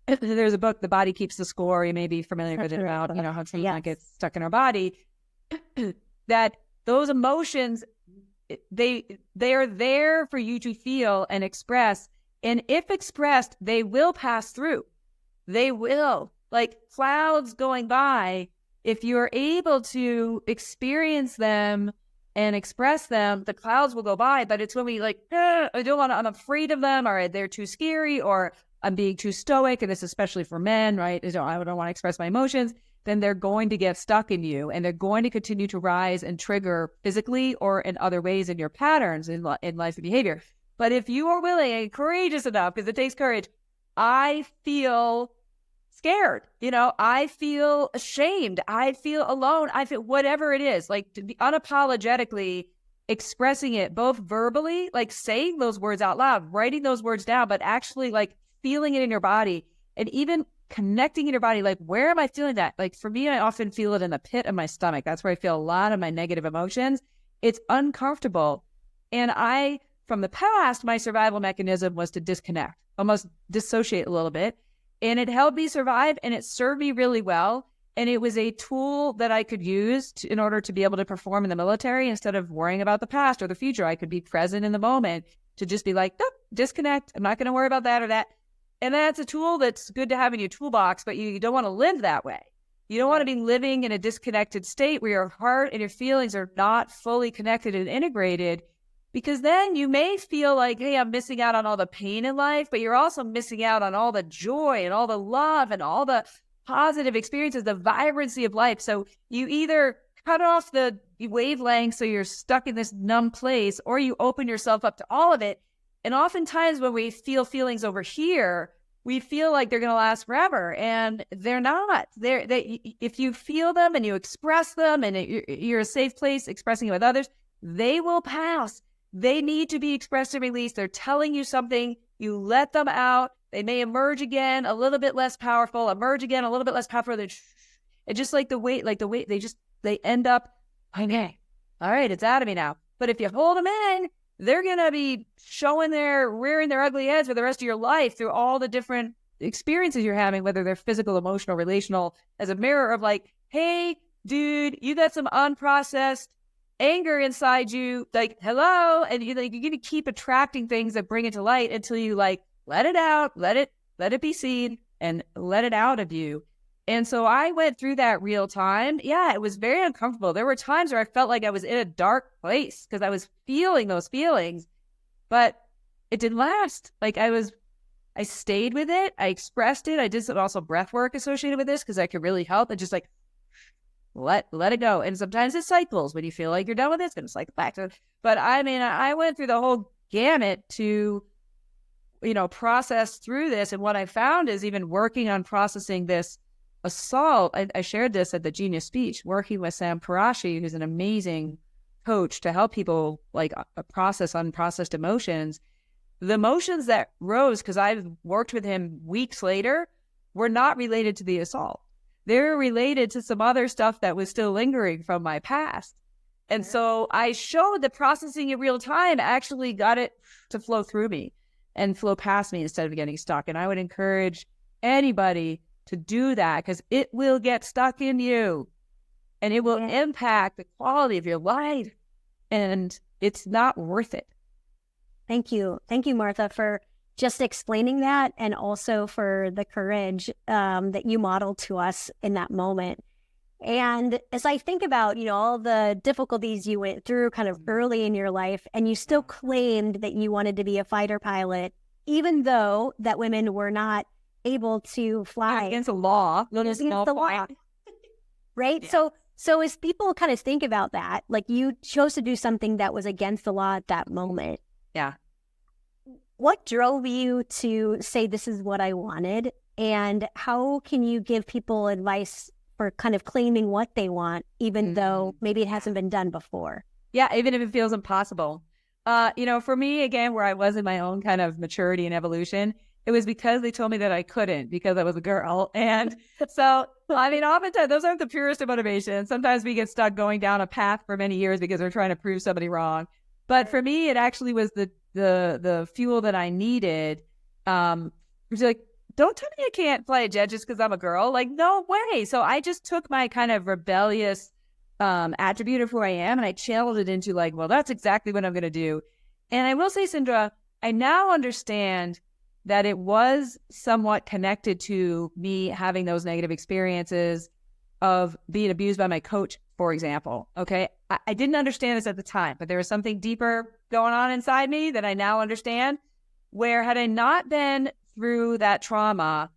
There's a book, The Body Keeps the Score. You may be familiar with it, about, how something gets stuck in our body. That those emotions, they are there for you to feel and express. And if expressed, they will pass through. They will. Like clouds going by, if you're able to experience them and express them, the clouds will go by. But it's when we like, I don't want to, I'm afraid of them, or they're too scary, or I'm being too stoic, and this is especially for men, right? I don't want to express my emotions. Then they're going to get stuck in you, and they're going to continue to rise and trigger physically or in other ways in your patterns in life and behavior. But if you are willing and courageous enough, because it takes courage, I feel scared, I feel ashamed, I feel alone, I feel whatever it is, like to be unapologetically expressing it, both verbally, like saying those words out loud, writing those words down, but actually like feeling it in your body, and even connecting in your body. Like, where am I feeling that? Like for me, I often feel it in the pit of my stomach. That's where I feel a lot of my negative emotions. It's uncomfortable. And from the past, my survival mechanism was to disconnect, almost dissociate a little bit. And it helped me survive, and it served me really well. And it was a tool that I could use in order to be able to perform in the military instead of worrying about the past or the future. I could be present in the moment to just be like, nope, disconnect. I'm not going to worry about that or that. And that's a tool that's good to have in your toolbox, but you don't want to live that way. You don't want to be living in a disconnected state where your heart and your feelings are not fully connected and integrated, because then you may feel like, hey, I'm missing out on all the pain in life, but you're also missing out on all the joy and all the love and all the positive experiences, the vibrancy of life. So you either cut off the wavelength so you're stuck in this numb place, or you open yourself up to all of it. And oftentimes when we feel feelings over here, we feel like they're going to last forever, and they're not. If you feel them and you express them, and you're a safe place expressing it with others, they will pass. They need to be expressed and released. They're telling you something. You let them out. They may emerge again a little bit less powerful, emerge again a little bit less powerful. It's just like the weight, they end up, okay, all right, it's out of me now. But if you hold them in, they're going to be rearing their ugly heads for the rest of your life through all the different experiences you're having, whether they're physical, emotional, relational, as a mirror of like, hey, dude, you got some unprocessed anger inside you, like, hello. And you're going to keep attracting things that bring it to light until you like, let it out, let it be seen, and let it out of you. And so I went through that real time. Yeah, it was very uncomfortable. There were times where I felt like I was in a dark place because I was feeling those feelings, but it didn't last. Like I stayed with it. I expressed it. I did some also breath work associated with this because I could really help, and just like, let it go. And sometimes it cycles. When you feel like you're done with it, it's going to cycle back to it. But I mean, I went through the whole gamut to, process through this. And what I found is even working on processing this assault, I shared this at the Genius Speech, working with Sam Parashi, who's an amazing coach to help people like process unprocessed emotions. The emotions that rose, because I've worked with him weeks later, were not related to the assault. They're related to some other stuff that was still lingering from my past. And so I showed that processing in real time actually got it to flow through me and flow past me instead of getting stuck. And I would encourage anybody to do that, because it will get stuck in you and it will impact the quality of your life, and it's not worth it. Thank you. Thank you, Martha, for just explaining that, and also for the courage that you modeled to us in that moment. And as I think about, all the difficulties you went through kind of early in your life, and you still claimed that you wanted to be a fighter pilot, even though that women were not able to fly. Against the law. Against the law. Right? Yeah. So as people kind of think about that, like you chose to do something that was against the law at that moment. Yeah. What drove you to say, this is what I wanted? And how can you give people advice for kind of claiming what they want, even though maybe it hasn't been done before? Yeah, even if it feels impossible. For me, again, where I was in my own kind of maturity and evolution, it was because they told me that I couldn't because I was a girl. And so, I mean, oftentimes those aren't the purest of motivations. Sometimes we get stuck going down a path for many years because we're trying to prove somebody wrong. But for me, it actually was the fuel that I needed. It was like, don't tell me I can't fly a jet just because I'm a girl. Like, no way. So I just took my kind of rebellious attribute of who I am, and I channeled it into like, well, that's exactly what I'm going to do. And I will say, Sindra, I now understand that it was somewhat connected to me having those negative experiences of being abused by my coach, for example. Okay. I didn't understand this at the time, but there was something deeper going on inside me that I now understand, where had I not been through that trauma,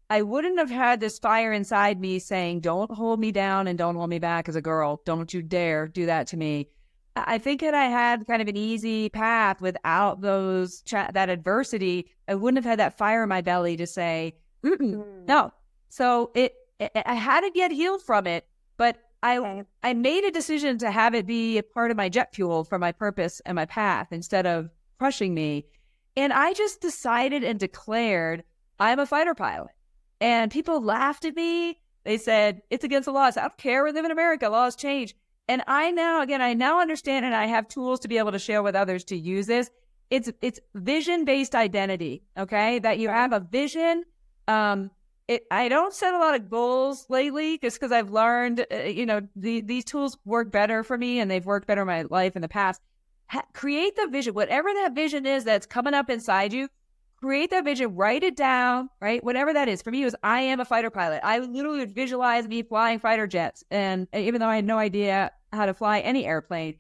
I wouldn't have had this fire inside me saying, don't hold me down and don't hold me back as a girl. Don't you dare do that to me. I think that I had kind of an easy path without that adversity. I wouldn't have had that fire in my belly to say, no. So I hadn't yet healed from it, but I made a decision to have it be a part of my jet fuel for my purpose and my path instead of crushing me. And I just decided and declared, I'm a fighter pilot. And people laughed at me. They said, it's against the laws. I don't care. We live in America. Laws change. And I now understand, and I have tools to be able to share with others to use this. It's vision-based identity, okay? That you have a vision. I don't set a lot of goals lately just because I've learned, these tools work better for me and they've worked better in my life in the past. Create the vision, whatever that vision is that's coming up inside you. Create that vision, write it down, right? Whatever that is. For me, it was, I am a fighter pilot. I literally would visualize me flying fighter jets. And even though I had no idea how to fly any airplane,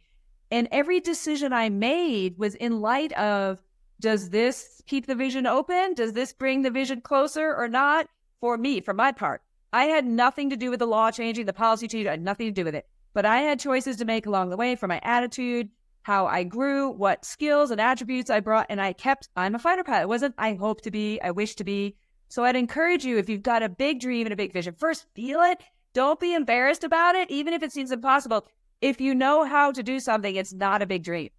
and every decision I made was in light of, does this keep the vision open? Does this bring the vision closer or not? For me, for my part, I had nothing to do with the law changing, the policy change. I had nothing to do with it. But I had choices to make along the way for my attitude, how I grew, what skills and attributes I brought, and I'm a fighter pilot. It wasn't, I hope to be, I wish to be. So I'd encourage you, if you've got a big dream and a big vision, first feel it. Don't be embarrassed about it, even if it seems impossible. If you know how to do something, it's not a big dream.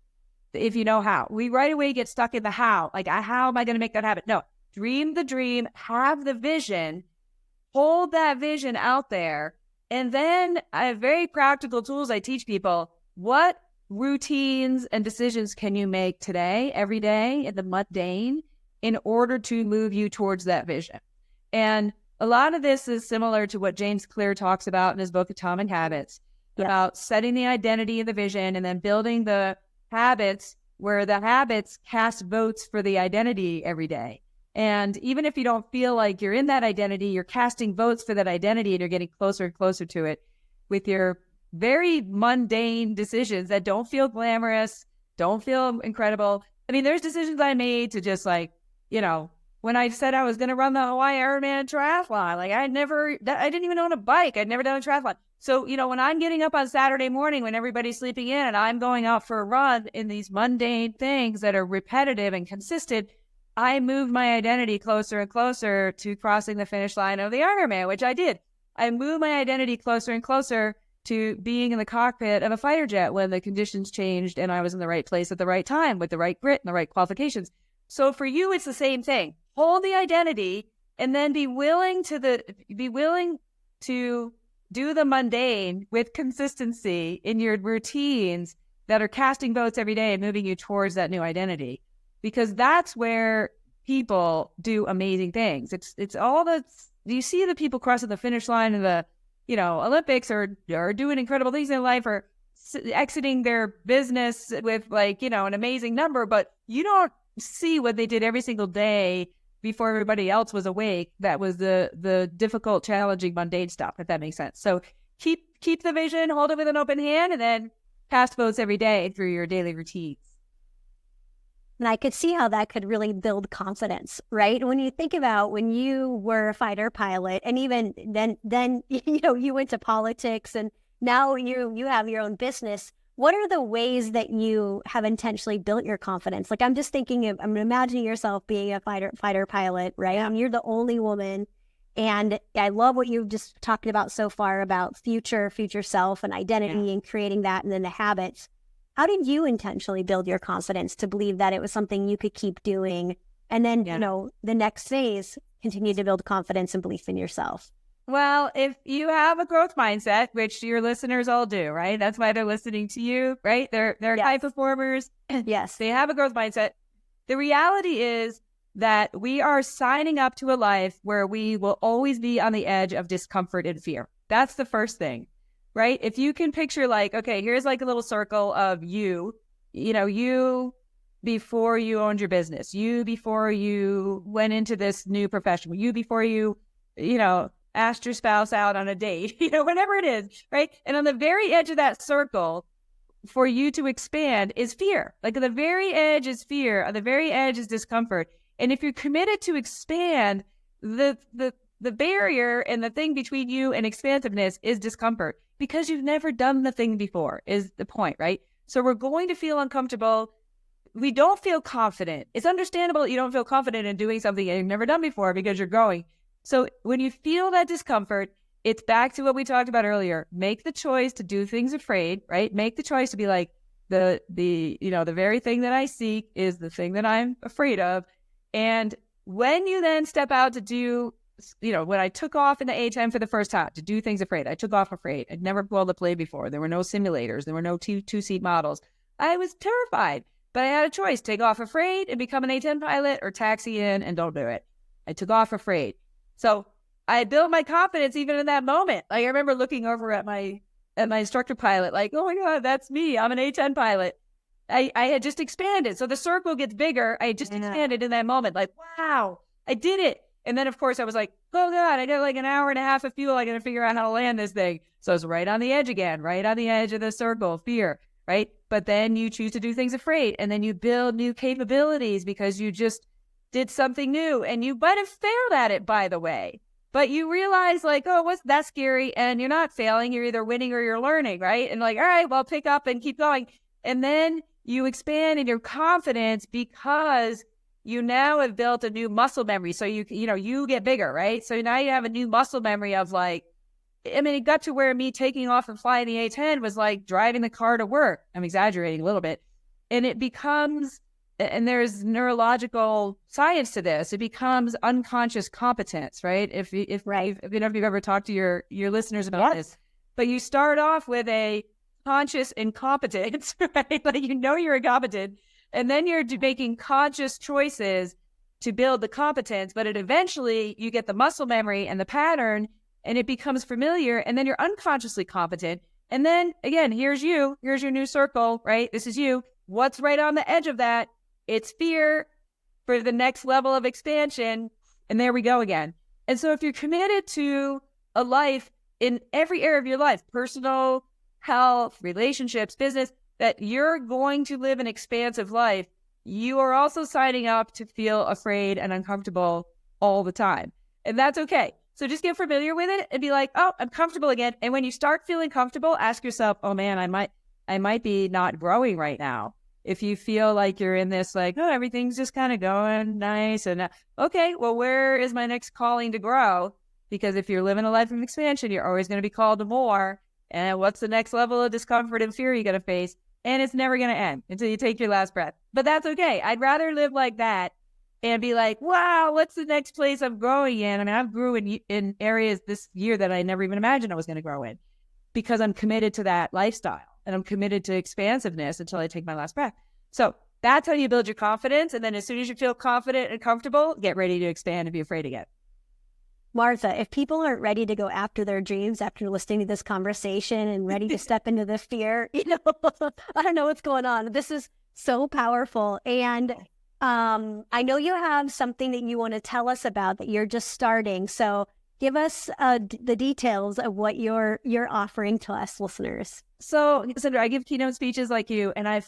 If you know how. We right away get stuck in the how. Like, how am I going to make that happen? No, dream the dream, have the vision, hold that vision out there. And then I have very practical tools I teach people. What routines and decisions can you make today, every day, in the mundane, in order to move you towards that vision? And a lot of this is similar to what James Clear talks about in his book, Atomic Habits, about setting the identity and the vision and then building the habits where the habits cast votes for the identity every day. And even if you don't feel like you're in that identity, you're casting votes for that identity and you're getting closer and closer to it with your very mundane decisions that don't feel glamorous, don't feel incredible. I mean, there's decisions I made to just when I said I was going to run the Hawaii Ironman triathlon, I didn't even own a bike. I'd never done a triathlon. So, when I'm getting up on Saturday morning when everybody's sleeping in and I'm going out for a run in these mundane things that are repetitive and consistent, I moved my identity closer and closer to crossing the finish line of the Ironman, which I did. I moved my identity closer and closer to being in the cockpit of a fighter jet when the conditions changed and I was in the right place at the right time with the right grit and the right qualifications. So for you, it's the same thing. Hold the identity and then be willing to do the mundane with consistency in your routines that are casting votes every day and moving you towards that new identity. Because that's where people do amazing things. It's all you see the people crossing the finish line of the Olympics are doing incredible things in life or exiting their business with an amazing number, but you don't see what they did every single day before everybody else was awake. That was the difficult, challenging, mundane stuff, if that makes sense. So keep the vision, hold it with an open hand, and then cast votes every day through your daily routines. And I could see how that could really build confidence, right? When you think about when you were a fighter pilot and even then you went to politics and now you have your own business. What are the ways that you have intentionally built your confidence? I'm just thinking I'm imagining yourself being a fighter pilot, right? You're the only woman. And I love what you've just talked about so far about future self and identity and creating that and then the habits. How did you intentionally build your confidence to believe that it was something you could keep doing? And then, the next phase, continue to build confidence and belief in yourself. Well, if you have a growth mindset, which your listeners all do, right? That's why they're listening to you, right? They're high performers. Yes. They have a growth mindset. The reality is that we are signing up to a life where we will always be on the edge of discomfort and fear. That's the first thing. Right? If you can picture okay, here's a little circle of you before you owned your business, you before you went into this new profession, you before you, asked your spouse out on a date, whatever it is, right? And on the very edge of that circle for you to expand is fear. Like the very edge is fear, on the very edge is discomfort. And if you're committed to expand, the barrier and the thing between you and expansiveness is discomfort because you've never done the thing before is the point, right? So we're going to feel uncomfortable. We don't feel confident. It's understandable that you don't feel confident in doing something you've never done before because you're growing. So when you feel that discomfort, it's back to what we talked about earlier. Make the choice to do things afraid, right? Make the choice to be like, the very thing that I seek is the thing that I'm afraid of. And when you then step out to do, when I took off in the A-10 for the first time to do things afraid, I took off afraid. I'd never pulled a plane before. There were no simulators. There were no two-seat models. I was terrified, but I had a choice, take off afraid and become an A-10 pilot or taxi in and don't do it. I took off afraid. So I built my confidence even in that moment. Like I remember looking over at my instructor pilot, like, oh my God, that's me. I'm an A-10 pilot. I had just expanded. So the circle gets bigger. I just expanded in that moment. Like, wow, I did it. And then of course I was like, oh God, I got like an hour and a half of fuel. I got to figure out how to land this thing. So it's right on the edge again, right on the edge of the circle, fear, right? But then you choose to do things afraid and then you build new capabilities because you just did something new and you might have failed at it, by the way. But you realize like, oh, what's that scary? And you're not failing. You're either winning or you're learning, right? And like, all right, well, pick up and keep going. And then you expand in your confidence because you now have built a new muscle memory. So you get bigger, right? So now you have a new muscle memory of like, it got to where me taking off and flying the A-10 was like driving the car to work. I'm exaggerating a little bit. And it becomes, and there's neurological science to this, it becomes unconscious competence, right? If you know if you've ever talked to your listeners about this, but you start off with a conscious incompetence, right? Like you're incompetent, and then you're making conscious choices to build the competence, but eventually you get the muscle memory and the pattern, and it becomes familiar, and then you're unconsciously competent. And then again, here's your new circle, right? This is you. What's right on the edge of that? It's fear for the next level of expansion. And there we go again. And so if you're committed to a life in every area of your life, personal, health, relationships, business, that you're going to live an expansive life, you are also signing up to feel afraid and uncomfortable all the time. And that's okay. So just get familiar with it and be like, oh, I'm comfortable again. And when you start feeling comfortable, ask yourself, oh man, I might be not growing right now. If you feel like you're in this, like, oh, everything's just kind of going nice. And okay, well, where is my next calling to grow? Because if you're living a life of expansion, you're always going to be called to more. And what's the next level of discomfort and fear you're going to face? And it's never going to end until you take your last breath. But that's okay. I'd rather live like that and be like, wow, what's the next place I'm growing in? I mean, I've grew in areas this year that I never even imagined I was going to grow in because I'm committed to that lifestyle. And I'm committed to expansiveness until I take my last breath. So that's how you build your confidence. And then as soon as you feel confident and comfortable, get ready to expand and be afraid again. Martha, if people aren't ready to go after their dreams after listening to this conversation and ready to step into the fear, I don't know what's going on. This is so powerful. And I know you have something that you want to tell us about that you're just starting. So give us the details of what you're offering to us listeners. So, Sandra, I give keynote speeches like you, and I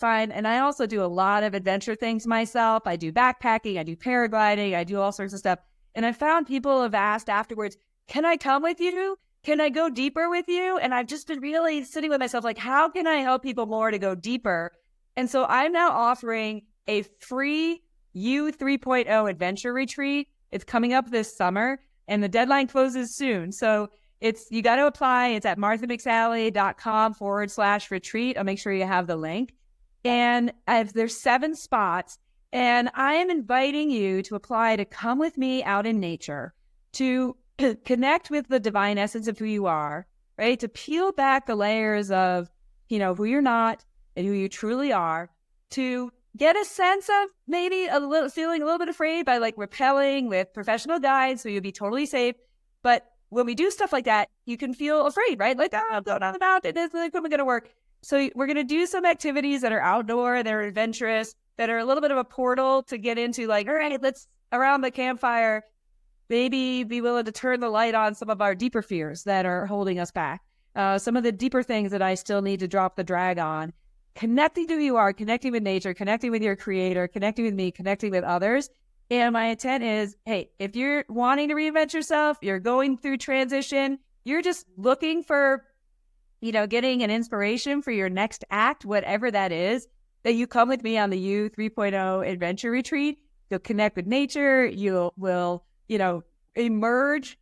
also do a lot of adventure things myself. I do backpacking, I do paragliding, I do all sorts of stuff. And I found people have asked afterwards, can I come with you? Can I go deeper with you? And I've just been really sitting with myself, like, how can I help people more to go deeper? And so I'm now offering a free U 3.0 adventure retreat. It's coming up this summer, and the deadline closes soon. So you got to apply. It's at marthamcsally.com/retreat. I'll make sure you have the link. And there's 7 spots. And I am inviting you to apply to come with me out in nature, to connect with the divine essence of who you are, right? To peel back the layers of, who you're not and who you truly are, to get a sense of maybe feeling a little bit afraid by like rappelling with professional guides, so you'll be totally safe. But when we do stuff like that, you can feel afraid, right? Like, I'm going down the mountain. It's like, how am I going to work? So we're going to do some activities that are outdoor, they're adventurous. that are a little bit of a portal to get into like, all right, let's around the campfire, maybe be willing to turn the light on some of our deeper fears that are holding us back. Some of the deeper things that I still need to drop the drag on. Connecting to who you are, connecting with nature, connecting with your creator, connecting with me, connecting with others. And my intent is, hey, if you're wanting to reinvent yourself, you're going through transition, you're just looking for, getting an inspiration for your next act, whatever that is, that you come with me on the U 3.0 Adventure Retreat. You'll connect with nature. You will, emerge,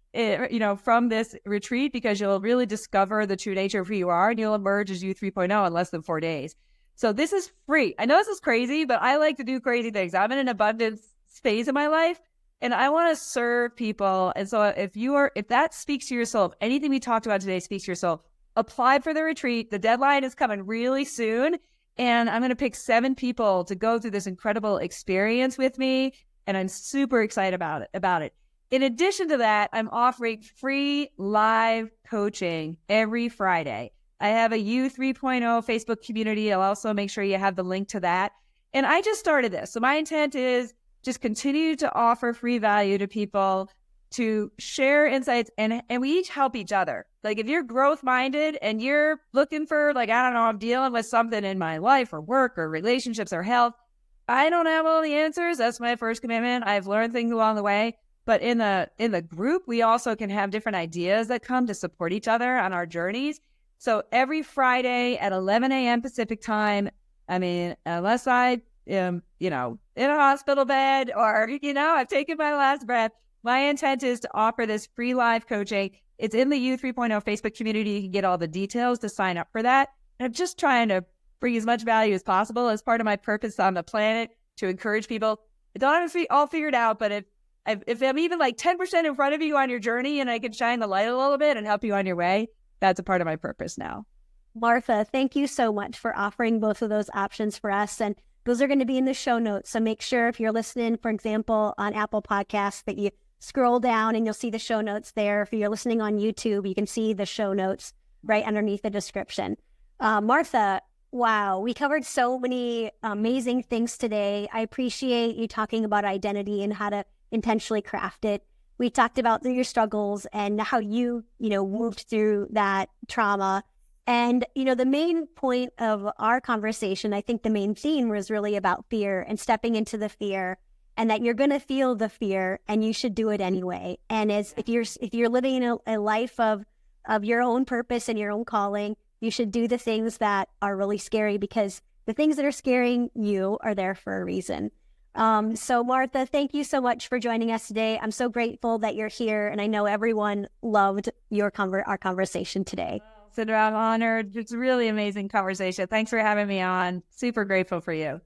from this retreat because you'll really discover the true nature of who you are, and you'll emerge as U 3.0 in less than 4 days. So this is free. I know this is crazy, but I like to do crazy things. I'm in an abundance phase of my life, and I want to serve people. And so if that speaks to your soul, if anything we talked about today speaks to your soul, apply for the retreat. The deadline is coming really soon, and I'm going to pick 7 people to go through this incredible experience with me, and I'm super excited about it. In addition to that, I'm offering free live coaching every Friday. I have a U 3.0 Facebook community. I'll also make sure you have the link to that. And I just started this. So my intent is just continue to offer free value to people, to share insights, and we each help each other. Like if you're growth minded and you're looking for like, I don't know, I'm dealing with something in my life or work or relationships or health. I don't have all the answers. That's my first commitment. I've learned things along the way. But in the group, we also can have different ideas that come to support each other on our journeys. So every Friday at 11 a.m. Pacific time, unless I am, in a hospital bed or, I've taken my last breath, my intent is to offer this free live coaching. It's in the U 3.0 Facebook community. You can get all the details to sign up for that. And I'm just trying to bring as much value as possible as part of my purpose on the planet to encourage people. I don't have it all figured out, but if I'm even like 10% in front of you on your journey and I can shine the light a little bit and help you on your way, that's a part of my purpose now. Martha, thank you so much for offering both of those options for us. And those are going to be in the show notes. So make sure if you're listening, for example, on Apple Podcasts, that you scroll down and you'll see the show notes there. If you're listening on YouTube, you can see the show notes right underneath the description. Martha, wow, we covered so many amazing things today. I appreciate you talking about identity and how to intentionally craft it. We talked about your struggles and how you moved through that trauma. And, the main point of our conversation, I think the main theme was really about fear and stepping into the fear, and that you're going to feel the fear and you should do it anyway. And if you're living in a life of your own purpose and your own calling, you should do the things that are really scary, because the things that are scaring you are there for a reason. So Martha, thank you so much for joining us today. I'm so grateful that you're here, and I know everyone loved our conversation today. Sandra, I'm honored. It's a really amazing conversation. Thanks for having me on. Super grateful for you.